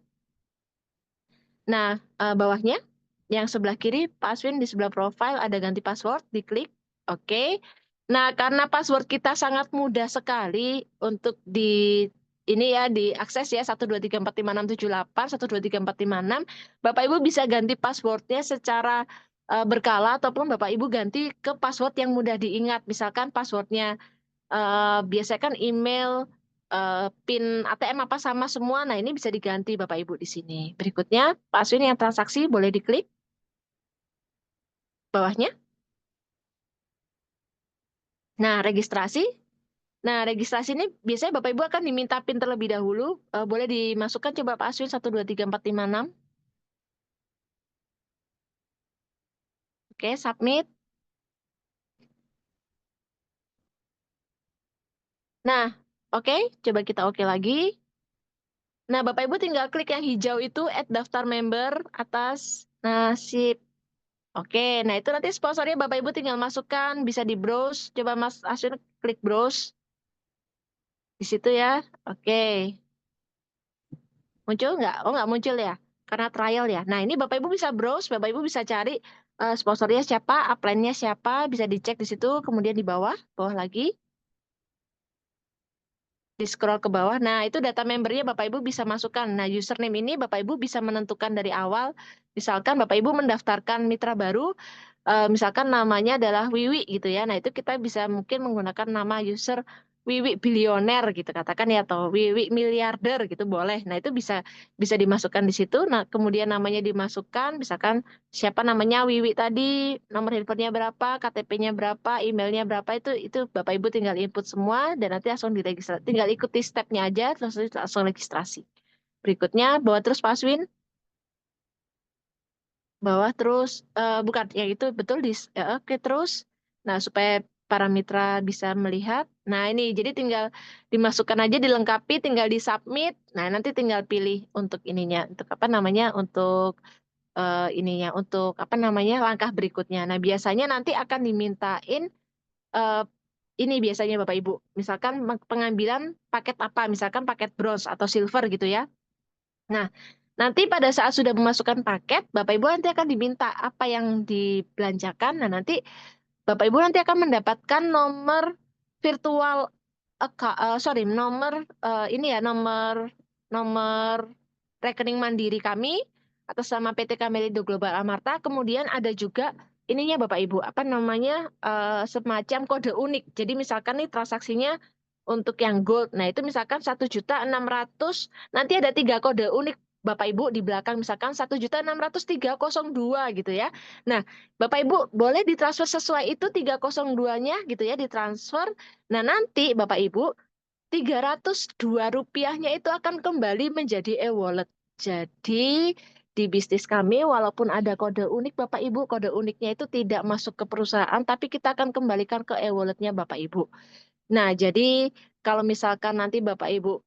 Nah, bawahnya yang sebelah kiri Pak Aswin, di sebelah profile ada ganti password, diklik. Oke. Nah, karena password kita sangat mudah sekali untuk ini ya diakses ya, 123456781234566, Bapak Ibu bisa ganti passwordnya secara berkala ataupun Bapak Ibu ganti ke password yang mudah diingat. Misalkan passwordnya biasanya kan email, PIN ATM apa sama semua. Nah, ini bisa diganti Bapak Ibu di sini. Berikutnya, Pak Aswin yang transaksi boleh diklik bawahnya. Nah, registrasi. Nah, registrasi ini biasanya Bapak Ibu akan diminta PIN terlebih dahulu. Boleh dimasukkan coba Pak Aswin 123456. Oke, submit. Nah, oke, coba kita oke lagi. Nah, Bapak Ibu tinggal klik yang hijau itu add daftar member atas. Nah, sip. Oke, nah itu nanti sponsornya Bapak Ibu tinggal masukkan, bisa di browse. Coba Mas Aswin klik browse di situ ya. Oke, muncul nggak? Oh nggak muncul ya, karena trial ya. Nah ini Bapak Ibu bisa browse, Bapak Ibu bisa cari sponsornya siapa, upline-nya siapa, bisa dicek di situ. Kemudian di bawah, bawah lagi. Di scroll ke bawah. Nah, itu data membernya Bapak Ibu bisa masukkan. Nah, username ini Bapak Ibu bisa menentukan dari awal. Misalkan Bapak Ibu mendaftarkan mitra baru, misalkan namanya adalah Wiwi gitu ya. Nah, itu kita bisa mungkin menggunakan nama user Wiwi bilioner gitu katakan ya, atau Wiwi miliarder gitu boleh. Nah, itu bisa bisa dimasukkan di situ. Nah, kemudian namanya dimasukkan, misalkan siapa namanya Wiwi tadi, nomor handphonenya berapa, KTP-nya berapa, emailnya berapa, itu Bapak Ibu tinggal input semua dan nanti langsung diregistrasi. Tinggal ikuti step-nya aja terus langsung registrasi. Berikutnya bawa terus Pak Aswin, bawah terus bukan yang itu betul oke terus. Nah, supaya para mitra bisa melihat. Nah, ini jadi tinggal dimasukkan aja, dilengkapi, tinggal disubmit. Nah, nanti tinggal pilih untuk ininya, untuk apa namanya? Untuk ininya, untuk apa namanya? Langkah berikutnya. Nah, biasanya nanti akan dimintain eh, ini biasanya Bapak Ibu. Misalkan pengambilan paket apa? Misalkan paket bronze atau silver gitu ya. Nah, nanti pada saat sudah memasukkan paket, Bapak Ibu nanti akan diminta apa yang dibelanjakan. Nah, nanti Bapak Ibu nanti akan mendapatkan nomor virtual sorry, nomor ini ya, nomor nomor rekening mandiri kami atas nama PT Camelindo Global Amarta. Kemudian ada juga ininya Bapak Ibu, apa namanya, semacam kode unik. Jadi misalkan nih transaksinya untuk yang gold, nah itu misalkan 1.600.000, nanti ada 3 kode unik Bapak Ibu di belakang, misalkan 1.600.302 gitu ya. Nah, Bapak Ibu boleh ditransfer sesuai itu 302-nya gitu ya, ditransfer. Nah, nanti Bapak Ibu Rp302-nya itu akan kembali menjadi e-wallet. Jadi di bisnis kami walaupun ada kode unik Bapak Ibu, kode uniknya itu tidak masuk ke perusahaan tapi kita akan kembalikan ke e-walletnya Bapak Ibu. Nah, jadi kalau misalkan nanti Bapak Ibu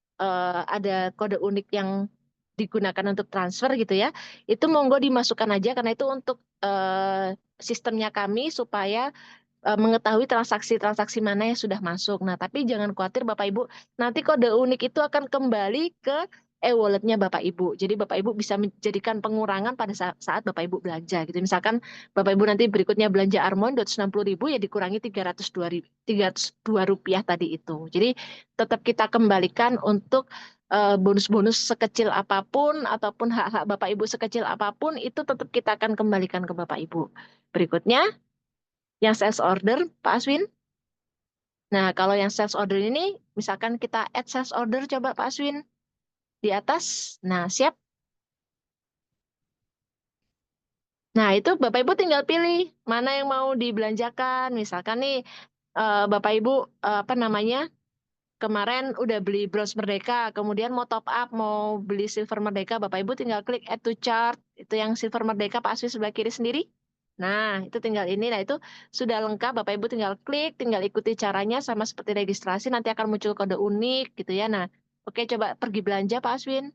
ada kode unik yang digunakan untuk transfer gitu ya, itu monggo dimasukkan aja karena itu untuk sistemnya kami supaya mengetahui transaksi-transaksi mana yang sudah masuk. Nah, tapi jangan khawatir Bapak Ibu, nanti kode unik itu akan kembali ke e-walletnya Bapak Ibu. Jadi Bapak Ibu bisa menjadikan pengurangan pada saat Bapak Ibu belanja gitu. Misalkan Bapak Ibu nanti berikutnya belanja Armon 260.000 ya dikurangi Rp302 tadi itu. Jadi tetap kita kembalikan untuk bonus-bonus sekecil apapun ataupun hak-hak Bapak Ibu sekecil apapun itu tetap kita akan kembalikan ke Bapak Ibu. Berikutnya yang sales order, Pak Aswin. Nah, kalau yang sales order ini, misalkan kita add sales order, coba Pak Aswin di atas. Nah, siap. Nah, itu Bapak Ibu tinggal pilih mana yang mau dibelanjakan. Misalkan nih, Bapak Ibu, apa namanya, kemarin udah beli Bronze Merdeka, kemudian mau top up, mau beli Silver Merdeka, Bapak Ibu tinggal klik add to chart. Itu yang Silver Merdeka, Pak Aswin sebelah kiri sendiri. Nah, itu tinggal ini. Nah, itu sudah lengkap. Bapak Ibu tinggal klik, tinggal ikuti caranya sama seperti registrasi. Nanti akan muncul kode unik gitu ya. Nah, oke coba pergi belanja Pak Aswin.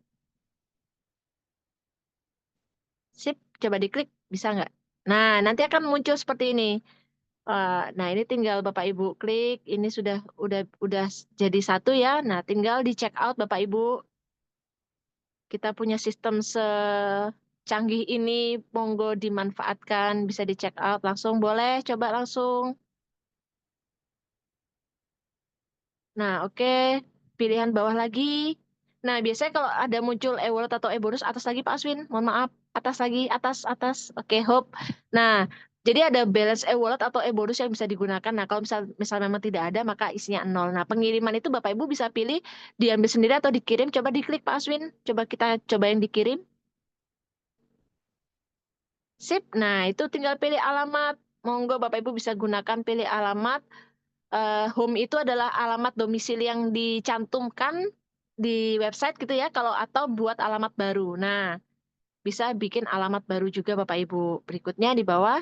Sip, coba diklik. Bisa nggak? Nah, nanti akan muncul seperti ini. Nah, ini tinggal Bapak Ibu klik. Ini udah jadi satu ya. Nah, tinggal di check out Bapak Ibu. Kita punya sistem secanggih ini, monggo dimanfaatkan. Bisa di check out langsung. Boleh, coba langsung. Nah, oke. Pilihan bawah lagi. Nah, biasanya kalau ada muncul e-wallet atau e-bonus, atas lagi Pak Aswin. Mohon maaf. Atas lagi, atas. Oke, hope. Nah, jadi ada balance e-wallet atau e-bonus yang bisa digunakan. Nah, kalau misal memang tidak ada, maka isinya 0. Nah, pengiriman itu Bapak Ibu bisa pilih diambil sendiri atau dikirim. Coba diklik Pak Aswin. Coba kita coba yang dikirim. Sip. Nah, itu tinggal pilih alamat. Monggo Bapak Ibu bisa gunakan pilih alamat. Home itu adalah alamat domisili yang dicantumkan di website gitu ya, kalau atau buat alamat baru. Nah, bisa bikin alamat baru juga Bapak Ibu. Berikutnya di bawah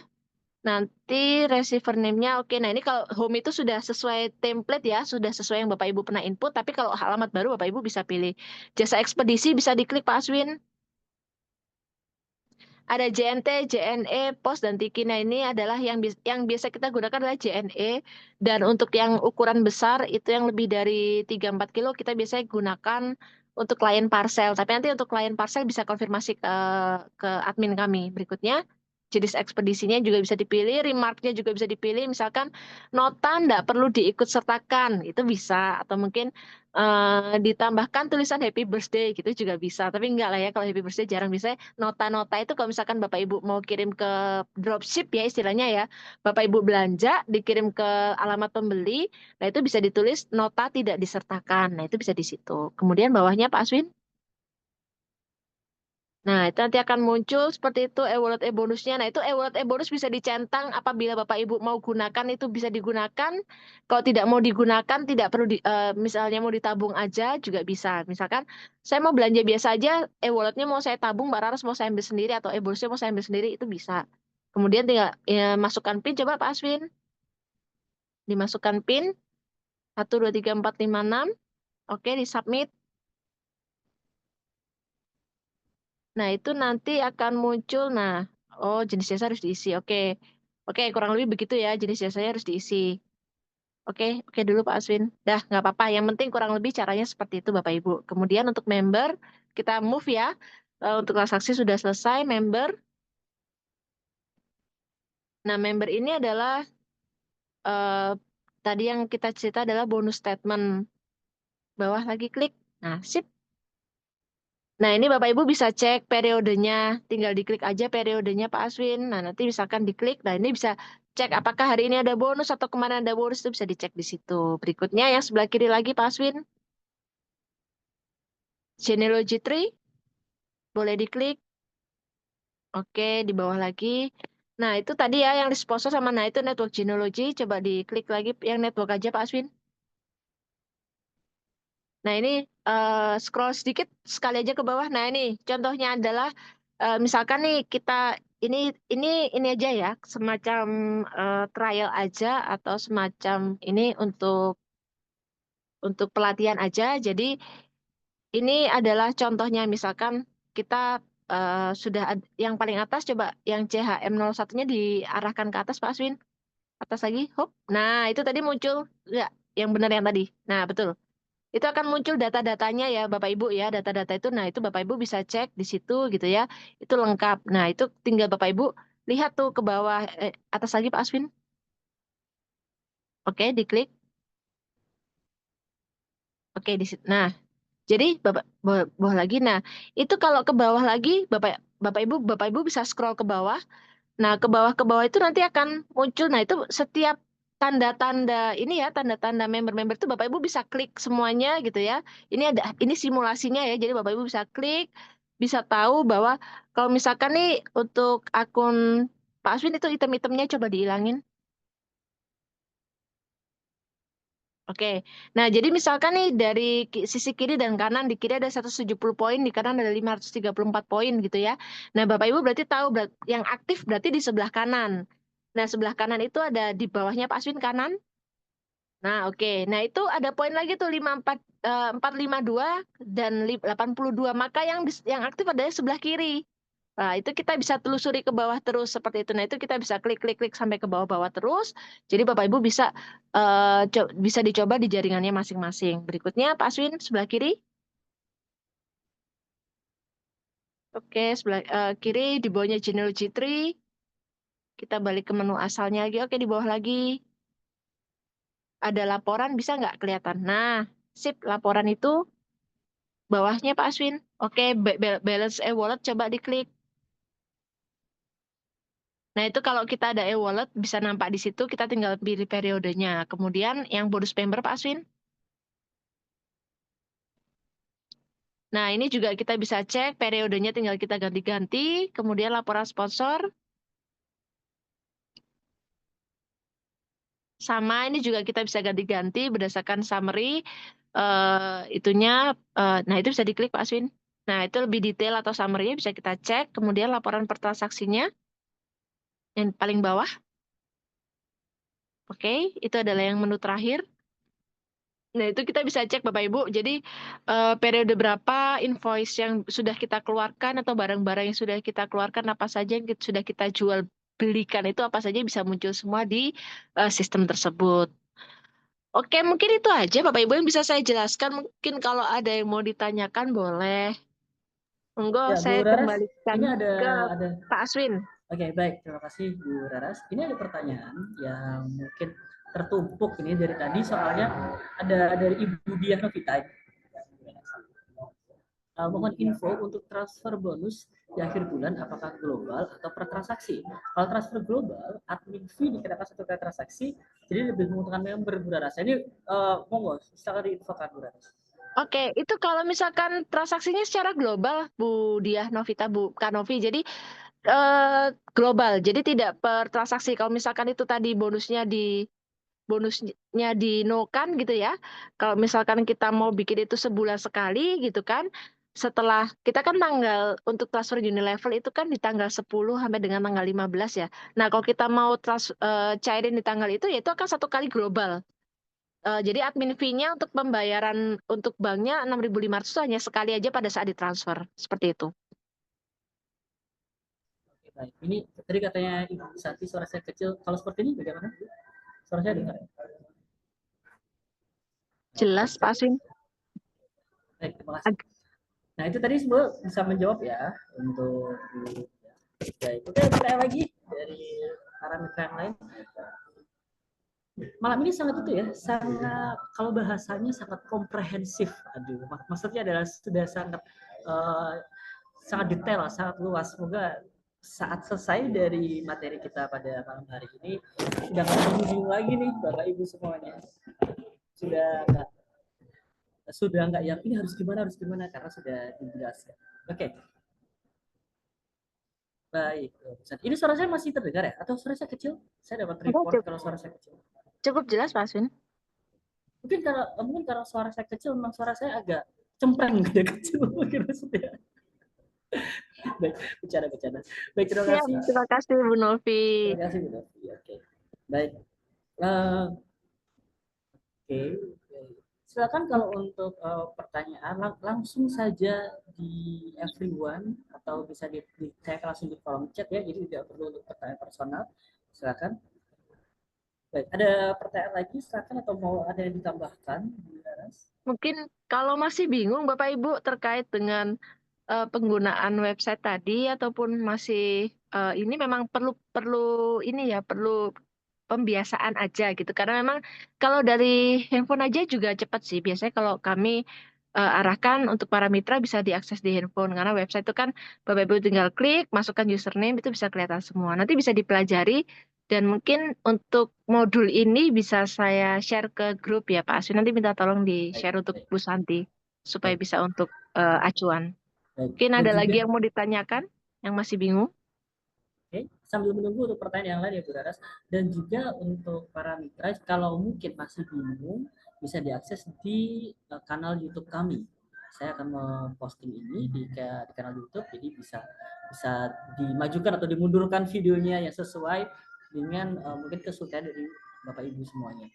nanti receiver name-nya oke. Nah, ini kalau home itu sudah sesuai template ya, sudah sesuai yang Bapak Ibu pernah input, tapi kalau alamat baru Bapak Ibu bisa pilih. Jasa ekspedisi bisa diklik Pak Aswin. Ada JNT, JNE, POS, dan Tiki. Nah, ini adalah yang biasa kita gunakan adalah JNE. Dan untuk yang ukuran besar, itu yang lebih dari 3-4 kilo, kita biasanya gunakan untuk klien parcel. Tapi nanti untuk klien parcel bisa konfirmasi ke admin kami. Berikutnya, jenis ekspedisinya juga bisa dipilih, remarknya juga bisa dipilih. Misalkan nota nggak perlu diikut sertakan, itu bisa. Atau mungkin ditambahkan tulisan happy birthday gitu juga bisa, tapi enggak lah ya, kalau happy birthday jarang. Bisa nota-nota itu kalau misalkan Bapak Ibu mau kirim ke dropship ya istilahnya ya, Bapak Ibu belanja dikirim ke alamat pembeli, nah itu bisa ditulis nota tidak disertakan. Nah, itu bisa di situ. Kemudian bawahnya Pak Aswin. Nah, itu nanti akan muncul seperti itu e-wallet e-bonusnya. Nah, itu e-wallet e-bonus bisa dicentang apabila Bapak Ibu mau gunakan, itu bisa digunakan. Kalau tidak mau digunakan, tidak perlu misalnya mau ditabung aja juga bisa. Misalkan saya mau belanja biasa aja, e-walletnya mau saya tabung, Mbak Raras mau saya ambil sendiri, atau e-bonusnya mau saya ambil sendiri, itu bisa. Kemudian tinggal masukkan PIN, coba Pak Aswin. Dimasukkan PIN, 1, 2, 3, 4, 5, 6. Oke, di-submit. Nah, itu nanti akan muncul. Nah, oh jenis jasa harus diisi. Oke. Oke, kurang lebih begitu ya. Jenis jasanya harus diisi. Oke dulu Pak Aswin. Dah, nggak apa-apa. Yang penting kurang lebih caranya seperti itu Bapak Ibu. Kemudian untuk member, kita move ya. Untuk transaksi sudah selesai, member. Nah, member ini adalah tadi yang kita cerita adalah bonus statement. Bawah lagi klik. Nah, sip. Nah, ini Bapak Ibu bisa cek periodenya, tinggal diklik aja periodenya Pak Aswin. Nah, nanti misalkan diklik, nah ini bisa cek apakah hari ini ada bonus atau kemarin ada bonus, itu bisa dicek di situ. Berikutnya yang sebelah kiri lagi Pak Aswin, genealogy tree, boleh diklik. Oke, di bawah lagi. Nah, itu tadi ya yang di sponsor sama, nah itu network genealogy, coba diklik lagi yang network aja Pak Aswin. Nah, ini scroll sedikit sekali aja ke bawah. Nah, ini contohnya adalah misalkan nih kita ini aja ya, semacam trial aja atau semacam ini untuk pelatihan aja. Jadi ini adalah contohnya misalkan kita sudah yang paling atas, coba yang CHM01-nya diarahkan ke atas Pak Aswin. Atas lagi, hop. Nah, itu tadi muncul ya, yang benar yang tadi. Nah, betul. Itu akan muncul data-datanya ya Bapak Ibu ya, data-data itu. Nah, itu Bapak Ibu bisa cek di situ gitu ya. Itu lengkap. Nah, itu tinggal Bapak Ibu lihat tuh ke bawah, atas lagi Pak Aswin. Oke, diklik. Oke, di situ. Nah, jadi bawah lagi. Nah, itu kalau ke bawah lagi Bapak Ibu bisa scroll ke bawah. Nah, ke bawah itu nanti akan muncul. Nah, itu setiap tanda-tanda ini ya, tanda-tanda member-member itu Bapak Ibu bisa klik semuanya gitu ya. Ini simulasinya ya. Jadi Bapak Ibu bisa klik, bisa tahu bahwa kalau misalkan nih untuk akun Pak Aswin itu item-itemnya coba dihilangin. Oke. Nah, jadi misalkan nih dari sisi kiri dan kanan, di kiri ada 170 poin, di kanan ada 534 poin gitu ya. Nah, Bapak Ibu berarti tahu yang aktif berarti di sebelah kanan. Nah, sebelah kanan itu ada di bawahnya Pak Aswin kanan. Nah, oke. Nah, itu ada poin lagi tuh 452 dan 82. Maka yang aktif ada di sebelah kiri. Nah, itu kita bisa telusuri ke bawah terus seperti itu. Nah, itu kita bisa klik sampai ke bawah-bawah terus. Jadi Bapak Ibu bisa bisa dicoba di jaringannya masing-masing. Berikutnya Pak Aswin sebelah kiri. Oke, sebelah kiri di bawahnya genealogy tree. Kita balik ke menu asalnya lagi. Oke, di bawah lagi ada laporan, bisa nggak kelihatan? Nah, sip, laporan itu bawahnya Pak Aswin. Oke, balance e-wallet coba diklik. Nah, itu kalau kita ada e-wallet bisa nampak di situ, kita tinggal pilih periodenya. Kemudian yang bonus member Pak Aswin. Nah, ini juga kita bisa cek periodenya, tinggal kita ganti-ganti. Kemudian laporan sponsor. Sama, ini juga kita bisa ganti-ganti berdasarkan summary. Itunya, nah itu bisa diklik Pak Aswin. Nah, itu lebih detail atau summary-nya bisa kita cek. Kemudian laporan per transaksinya yang paling bawah. Oke, itu adalah yang menu terakhir. Nah, itu kita bisa cek Bapak Ibu. Jadi, periode berapa invoice yang sudah kita keluarkan atau barang-barang yang sudah kita keluarkan, apa saja yang sudah kita jual belikan, itu apa saja bisa muncul semua di sistem tersebut. Oke, mungkin itu aja Bapak Ibu yang bisa saya jelaskan. Mungkin kalau ada yang mau ditanyakan boleh. Monggo Ya, Bu saya Raras, kembalikan ini ke ada. Pak Aswin. Oke, baik. Terima kasih Bu Raras. Ini ada pertanyaan yang mungkin tertumpuk ini dari tadi, soalnya ada dari Ibu Diah Novita. Mohon info untuk transfer bonus di akhir bulan, apakah global atau per transaksi. Kalau transfer global, admin fee dikenakan satu kali transaksi, jadi lebih menguntungkan member Bu Raras. Ini monggo, silakan diinfokan Bu Raras. Oke, itu kalau misalkan transaksinya secara global, Bu Diah Novita, Bu Kanovi, jadi global, jadi tidak per transaksi. Kalau misalkan itu tadi bonusnya di no-kan gitu ya. Kalau misalkan kita mau bikin itu sebulan sekali gitu kan, setelah kita kan tanggal untuk transfer Unilevel itu kan di tanggal 10 sampai dengan tanggal 15 ya. Nah, kalau kita mau cairin di tanggal itu, ya itu akan satu kali global. Jadi admin fee-nya untuk pembayaran untuk banknya 6.500 itu hanya sekali aja pada saat ditransfer. Seperti itu. Oke, baik. Ini tadi katanya Ibu Santi suara saya kecil. Kalau seperti ini bagaimana? Suara saya dengar. Jelas, Pak Aswin? Baik, terima kasih. Nah, itu tadi semua bisa menjawab ya untuk baik. Oke, kita lagi dari para mitra yang lain. Malam ini sangat itu ya, sangat, kalau bahasanya sangat komprehensif. Aduh, maksudnya adalah sudah sangat eh, sangat detail, sangat luas. Semoga saat selesai dari materi kita pada malam hari ini sudah nggak bingung lagi nih Bapak Ibu semuanya. Sudah nggak yang ini harus gimana karena sudah dijelaskan. Oke. Baik. Ini suara saya masih terdengar ya? Atau suara saya kecil? Saya dapat report kalau suara saya kecil. Cukup jelas Pak Aswin. Mungkin karena suara saya kecil, memang suara saya agak cempreng gitu kecil mungkin maksudnya. Baik, bercanda. Baik, terima Siap, kasih. terima kasih Bu Novi. Terima kasih Bu Novi. Oke. Baik. Eh, Oke. Silakan kalau untuk pertanyaan langsung saja di everyone atau bisa saya langsung di kolom chat ya, jadi tidak perlu untuk pertanyaan personal. Silakan. Baik, ada pertanyaan lagi silakan atau mau ada yang ditambahkan, Bu Laras? Mungkin kalau masih bingung Bapak Ibu terkait dengan penggunaan website tadi ataupun masih ini memang perlu ini ya, perlu pembiasaan aja gitu. Karena memang kalau dari handphone aja juga cepat sih. Biasanya kalau kami arahkan untuk para mitra bisa diakses di handphone karena website itu kan Bapak Ibu tinggal klik, masukkan username itu bisa kelihatan semua. Nanti bisa dipelajari dan mungkin untuk modul ini bisa saya share ke grup ya Pak Aswin. Nanti minta tolong di-share untuk Baik. Bu Santi supaya Baik. bisa untuk acuan. Baik. Mungkin Dan ada juga, lagi yang mau ditanyakan yang masih bingung? Oke, sambil menunggu untuk pertanyaan yang lain ya Bu Laras. Dan juga untuk para mitra, kalau mungkin masih bingung, bisa diakses di kanal YouTube kami. Saya akan memposting ini di kanal YouTube, jadi bisa dimajukan atau dimundurkan videonya yang sesuai dengan mungkin kesukaan dari Bapak Ibu semuanya.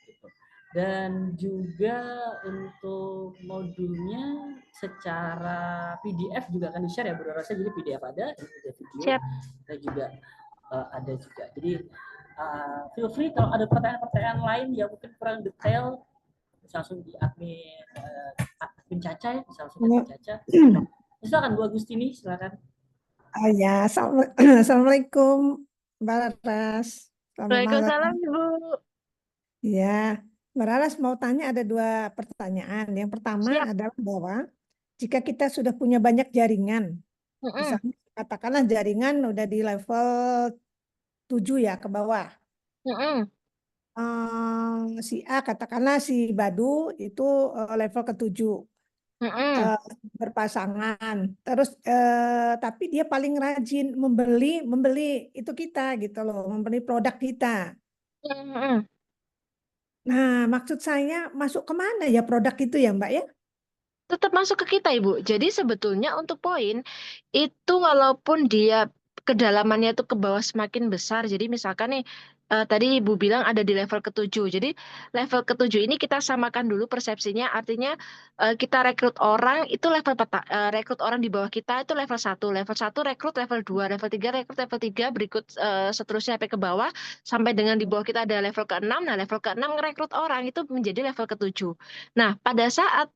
Gitu. Dan juga untuk modulnya secara PDF juga akan di-share ya Bu Laras. Jadi PDF ada, video Siap. dan juga ada juga. Jadi feel free kalau ada pertanyaan-pertanyaan lain yang mungkin kurang detail bisa langsung di admin Caca ya, bisa langsung admin Caca. Silakan Bu Agustini, silakan. Oh ya, Assalamualaikum Mbak Laras. Selamat malam. Waalaikumsalam Ibu. Ya, Mbak Laras mau tanya ada 2 pertanyaan. Yang pertama Siap. adalah bahwa jika kita sudah punya banyak jaringan, misalnya katakanlah jaringan udah di level 7 ya ke bawah. Si A katakanlah si Badu itu level ke-7. Berpasangan. Terus tapi dia paling rajin membeli itu kita gitu loh, membeli produk kita. Nah, maksud saya masuk kemana ya produk itu ya Mbak ya? Tetap masuk ke kita Ibu. Jadi sebetulnya untuk poin itu walaupun dia kedalamannya itu ke bawah semakin besar. Jadi misalkan nih tadi Ibu bilang ada di level ke-7. Jadi level ke-7 ini kita samakan dulu persepsinya. Artinya kita rekrut orang itu rekrut orang di bawah kita itu level 1. Level 1 rekrut level 2, level 3 rekrut level 3 berikut seterusnya sampai ke bawah sampai dengan di bawah kita ada level ke-6. Nah, level ke-6 ngerekrut orang itu menjadi level ke-7. Nah, pada saat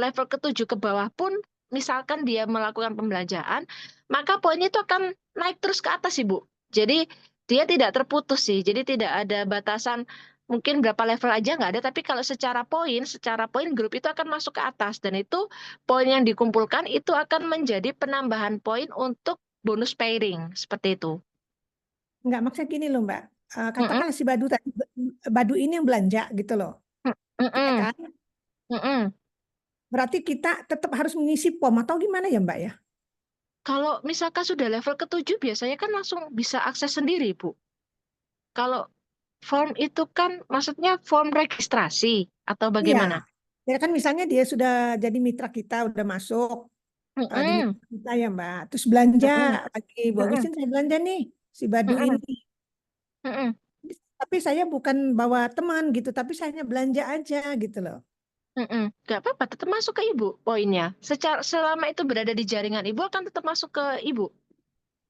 level ke-7 ke bawah pun misalkan dia melakukan pembelanjaan, maka poinnya itu akan naik terus ke atas, Ibu. Jadi dia tidak terputus sih. Jadi tidak ada batasan mungkin berapa level aja nggak ada, tapi kalau secara poin grup itu akan masuk ke atas dan itu poin yang dikumpulkan itu akan menjadi penambahan poin untuk bonus pairing seperti itu. Enggak, maksudnya gini loh Mbak. Katakanlah si Badu ini yang belanja gitu loh. Iya kan? Berarti kita tetap harus mengisi POM atau gimana ya Mbak ya? Kalau misalkan sudah level ke-7 biasanya kan langsung bisa akses sendiri, Bu. Kalau form itu kan maksudnya form registrasi atau bagaimana? Iya. Ya kan misalnya dia sudah jadi mitra kita, udah masuk di mitra kita ya Mbak. Terus belanja lagi, Bu Agustin saya belanja nih si Badu ini. Tapi saya bukan bawa teman gitu, tapi saya belanja aja gitu loh. Gak apa-apa, tetap masuk ke Ibu poinnya. Selama itu berada di jaringan Ibu akan tetap masuk ke Ibu.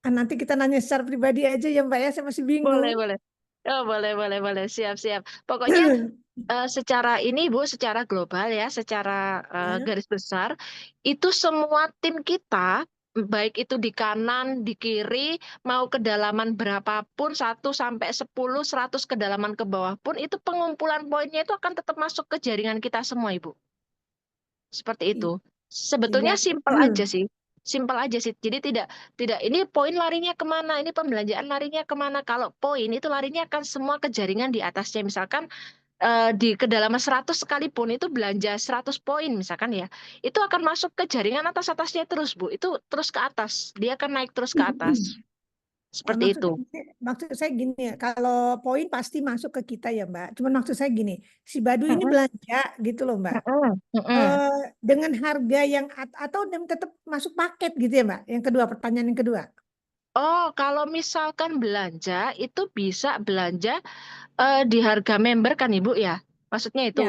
Nanti kita nanya secara pribadi aja ya Mbak ya, saya masih bingung. Boleh. Oh, boleh. Siap. Pokoknya secara ini Bu, secara global ya, secara garis besar, itu semua tim kita, baik itu di kanan, di kiri, mau kedalaman berapapun, 1 sampai 10, 100 kedalaman ke bawah pun, itu pengumpulan poinnya itu akan tetap masuk ke jaringan kita semua Ibu. Seperti itu. Sebetulnya Sehingga simpel aja sih. Simpel aja sih. Jadi tidak ini poin larinya kemana, ini pembelanjaan larinya kemana. Kalau poin itu larinya akan semua ke jaringan di atasnya. Misalkan di kedalaman 100 sekalipun itu belanja 100 poin misalkan ya. Itu akan masuk ke jaringan atas-atasnya terus, Bu. Itu terus ke atas. Dia akan naik terus ke atas. Seperti itu. maksud saya gini ya, kalau poin pasti masuk ke kita ya Mbak. Cuman maksud saya gini, si Badu ini Mm-mm, belanja gitu loh Mbak. mm-mm, mm-mm. Dengan harga yang atau tetap masuk paket gitu ya Mbak. Yang kedua, pertanyaan yang kedua. Oh, kalau misalkan belanja itu bisa belanja di harga member kan Ibu ya? Maksudnya itu.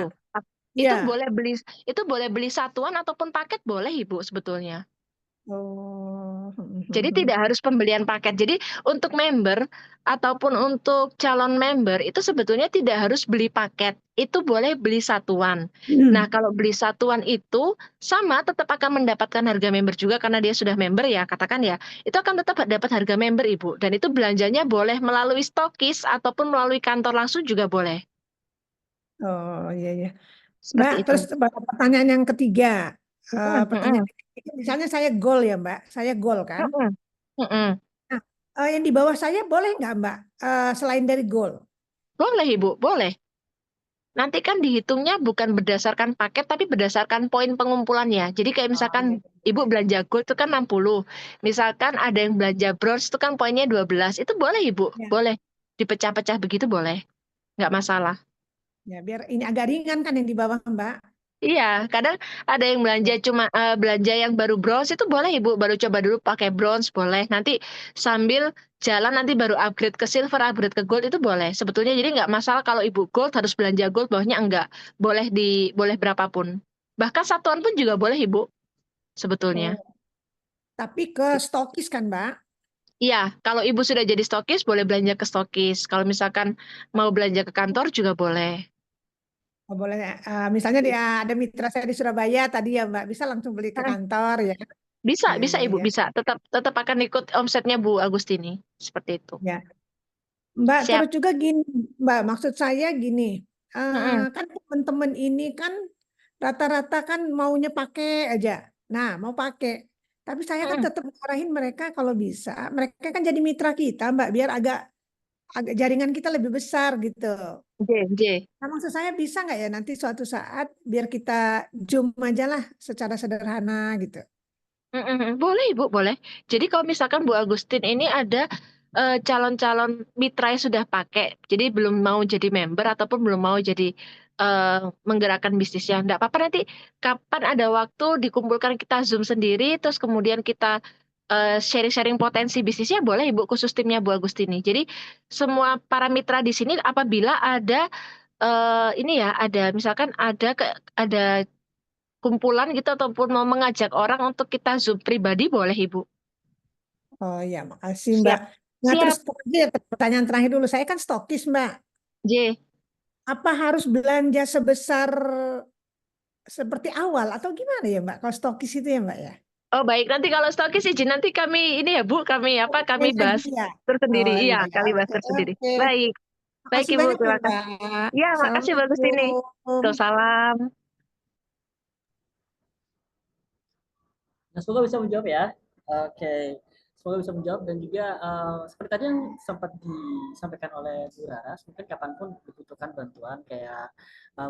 Ya, Itu ya. boleh beli satuan ataupun paket boleh Ibu sebetulnya. Oh. Jadi tidak harus pembelian paket. Jadi untuk member ataupun untuk calon member itu sebetulnya tidak harus beli paket. Itu boleh beli satuan. Nah, kalau beli satuan itu sama tetap akan mendapatkan harga member juga karena dia sudah member ya, katakan ya. Itu akan tetap dapat harga member Ibu. Dan itu belanjanya boleh melalui stokis ataupun melalui kantor langsung juga boleh. Oh iya ya. Mbak, Seperti itu. terus pertanyaan yang ketiga. Mm-mm, Pertanyaan mm-mm, yang ketiga, misalnya saya goal ya Mbak, saya goal kan. mm-mm, mm-mm. Nah, yang di bawah saya boleh nggak Mbak, selain dari goal? Boleh Ibu, boleh. Nanti kan dihitungnya bukan berdasarkan paket, tapi berdasarkan poin pengumpulannya. Jadi kayak Oh iya. misalkan Ibu belanja gold itu kan 60. Misalkan ada yang belanja bronze itu kan poinnya 12. Itu boleh Ibu, Ya, boleh. Dipecah-pecah begitu boleh. Nggak masalah. ya biar ini agak ringan kan yang di bawah Mbak. Iya, kadang ada yang belanja cuma belanja yang baru bronze itu boleh Ibu, baru coba dulu pakai bronze boleh. Nanti sambil jalan nanti baru upgrade ke silver, upgrade ke gold itu boleh. Sebetulnya jadi nggak masalah kalau Ibu gold harus belanja gold, bawahnya enggak. Boleh berapapun. Bahkan satuan pun juga boleh Ibu, sebetulnya. Oh, tapi ke stokis kan Mbak? Iya, kalau Ibu sudah jadi stokis boleh belanja ke stokis. Kalau misalkan mau belanja ke kantor juga boleh. Oh, boleh. Misalnya dia ada mitra saya di Surabaya tadi ya Mbak, bisa langsung beli ke kantor ya. Bisa, Ya, bisa ya, Ibu, ya. bisa. Tetap tetap akan ikut omsetnya Bu Agustini. Seperti itu. Ya. Mbak, Siap. terus juga gini, Mbak, maksud saya gini, Mm-mm. kan teman-teman ini kan rata-rata kan maunya pakai aja. Nah, mau pakai. Tapi saya kan Mm-mm. tetap ngarahin mereka kalau bisa, mereka kan jadi mitra kita, Mbak, biar agak agak jaringan kita lebih besar gitu. J, J. Nah, maksud saya bisa nggak ya nanti suatu saat biar kita zoom aja lah secara sederhana gitu. Boleh Ibu, boleh. Jadi kalau misalkan Bu Agustin ini ada calon-calon mitra yang sudah pakai, jadi belum mau jadi member ataupun belum mau jadi menggerakkan bisnisnya, enggak apa-apa nanti kapan ada waktu dikumpulkan kita Zoom sendiri, terus kemudian kita sharing-sharing potensi bisnisnya boleh Ibu khusus timnya Bu Agustini. Jadi semua para mitra di sini apabila ada ini ya, ada misalkan ada kumpulan gitu ataupun mau mengajak orang untuk kita Zoom pribadi boleh Ibu. Oh ya, makasih Mbak. Siap. Nah, terus Siap. terakhir, pertanyaan terakhir dulu. Saya kan stokis, Mbak. J. Apa harus belanja sebesar seperti awal atau gimana ya Mbak? Kalau stokis itu ya Mbak ya? Oh baik, nanti kalau stokis izin nanti kami ini ya Bu, kami Yang lagi bahas ya. tersendiri. Oh Iya, iya, kami bahas oke, tersendiri. oke. Baik. Baik Makasih Ibu, banyak ya terima kasih. Mbak. Ya, makasih bagus ini. Assalamualaikum. Tuh, salam. Nah, semoga bisa menjawab ya. Oke, semoga bisa menjawab dan juga seperti tadi yang sempat disampaikan oleh Bu Raras, mungkin kapanpun dibutuhkan bantuan kayak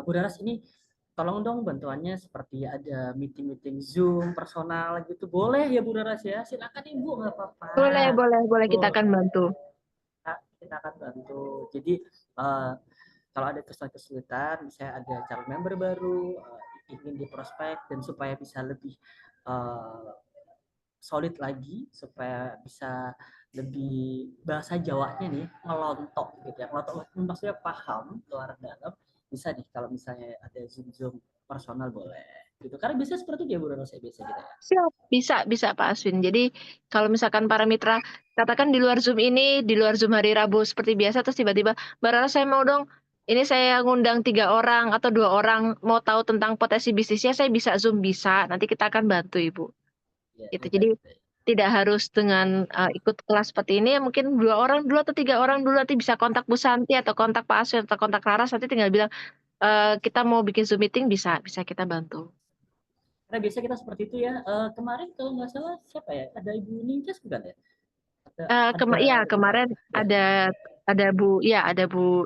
Bu Raras ini tolong dong bantuannya seperti ada meeting-meeting Zoom personal gitu. Boleh ya Bu Raras ya? Silakan Ibu, nggak apa-apa. Boleh kita akan Boleh. bantu. Kita akan bantu. Jadi kalau ada kesulitan, misalnya ada calon member baru, ingin diprospek dan supaya bisa lebih solid lagi, supaya bisa lebih bahasa Jawanya nih ngelontok gitu ya, ngelontok maksudnya paham luar dalam, bisa nih kalau misalnya ada zoom personal boleh gitu, karena biasanya seperti dia Bu saya biasa gitu ya. Siap. Bisa Pak Aswin. Jadi kalau misalkan para mitra katakan di luar Zoom ini, di luar Zoom hari Rabu seperti biasa, terus tiba-tiba, Mbak Rara saya mau dong, ini saya ngundang 3 orang atau 2 orang mau tahu tentang potensi bisnisnya, saya bisa Zoom bisa. Nanti kita akan bantu Ibu. Ya, Itu. bisa Jadi gitu ya. tidak harus dengan ikut kelas seperti ini, mungkin 2 orang dulu atau 3 orang dulu nanti bisa kontak Bu Santi atau kontak Pak Aswin atau kontak Laras, nanti tinggal bilang kita mau bikin Zoom meeting bisa kita bantu. Karena biasa kita seperti itu ya. Kemarin kalau nggak salah siapa ya? Ada Ibu Ninjas bukan ya? Kemarin ya. ada Bu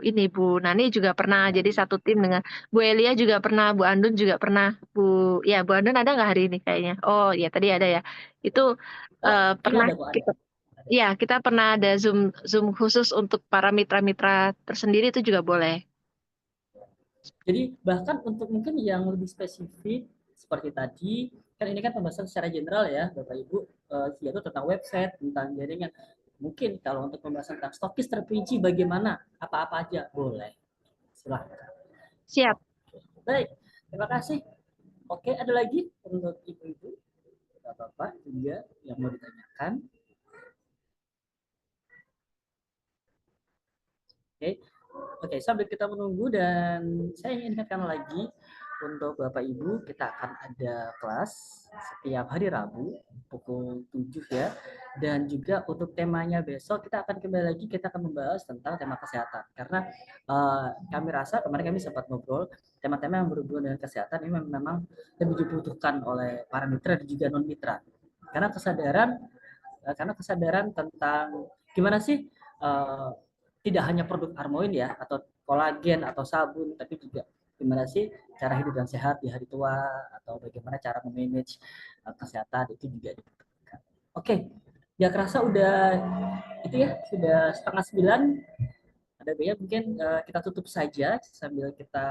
Nani juga pernah jadi satu tim dengan Bu Elia juga pernah, Bu Andun juga pernah, Bu Andun ada nggak hari ini kayaknya? Oh ya tadi ada ya. Itu Oh, ini pernah ada Bu, ada. kita pernah ada Zoom khusus untuk para mitra-mitra tersendiri itu juga boleh. Jadi bahkan untuk mungkin yang lebih spesifik seperti tadi, kan ini kan pembahasan secara general ya Bapak Ibu, yaitu tentang website, tentang jaringan. Mungkin kalau untuk pembahasan tentang stokis terperinci bagaimana, apa-apa aja boleh. Silahkan. Siap. Baik, terima kasih. Oke, ada lagi untuk Ibu-Ibu, Bapak-Bapak juga yang mau ditanyakan. Oke, sambil kita menunggu dan saya ingin ingatkan lagi untuk Bapak Ibu, kita akan ada kelas setiap hari Rabu pukul 7 ya. Dan juga untuk temanya besok kita akan kembali lagi, kita akan membahas tentang tema kesehatan. Karena kami rasa kemarin kami sempat ngobrol, tema-tema yang berhubungan dengan kesehatan ini memang lebih dibutuhkan oleh para mitra dan juga non mitra. Karena kesadaran tentang gimana sih tidak hanya produk Armoin ya, atau kolagen atau sabun, tapi juga gimana sih cara hidup yang sehat di hari tua, atau bagaimana cara memanage kesehatan itu juga dibutuhkan. Oke, gak kerasa udah itu ya, sudah 8:30. Ada banyak mungkin kita tutup saja sambil kita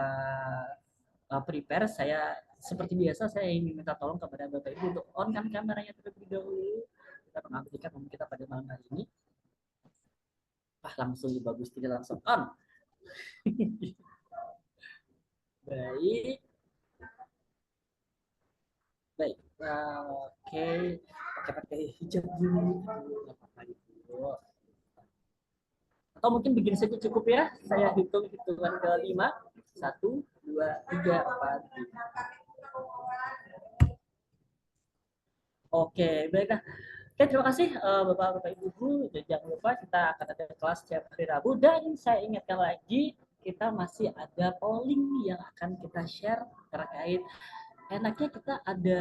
prepare. Saya seperti biasa saya ingin minta tolong kepada Bapak Ibu untuk on kan kameranya terlebih dahulu. Kita mengambilkan momen kita pada malam hari ini. Langsung bagus, tidak langsung on. Baik. Oke. Pakai hijab dulu. Atau mungkin begini saja cukup ya. Saya hitungan ke 5. 1, 2, 3, 4, 5. Oke, baiklah. Oke, terima kasih Bapak-Bapak Ibu. Dan jangan lupa kita akan ada kelas setiap hari Rabu. Dan saya ingatkan lagi, kita masih ada polling yang akan kita share terkait enaknya kita ada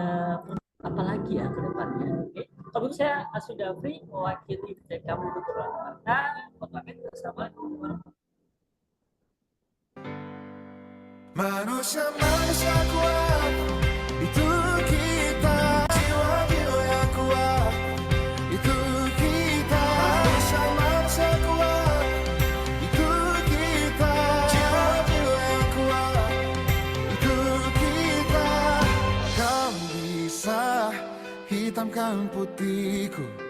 apa lagi ya ke depannya. Oke. Kalau itu saya sudah free mewakili kamu untuk berkata. Wassalamualaikum. Manusia kuat, itu kita. Jiwa-jiwa yang kuat, itu kita. Manusia kuat, itu kita. Jiwa-jiwa yang kuat, itu kita. Kau bisa hitamkan putihku.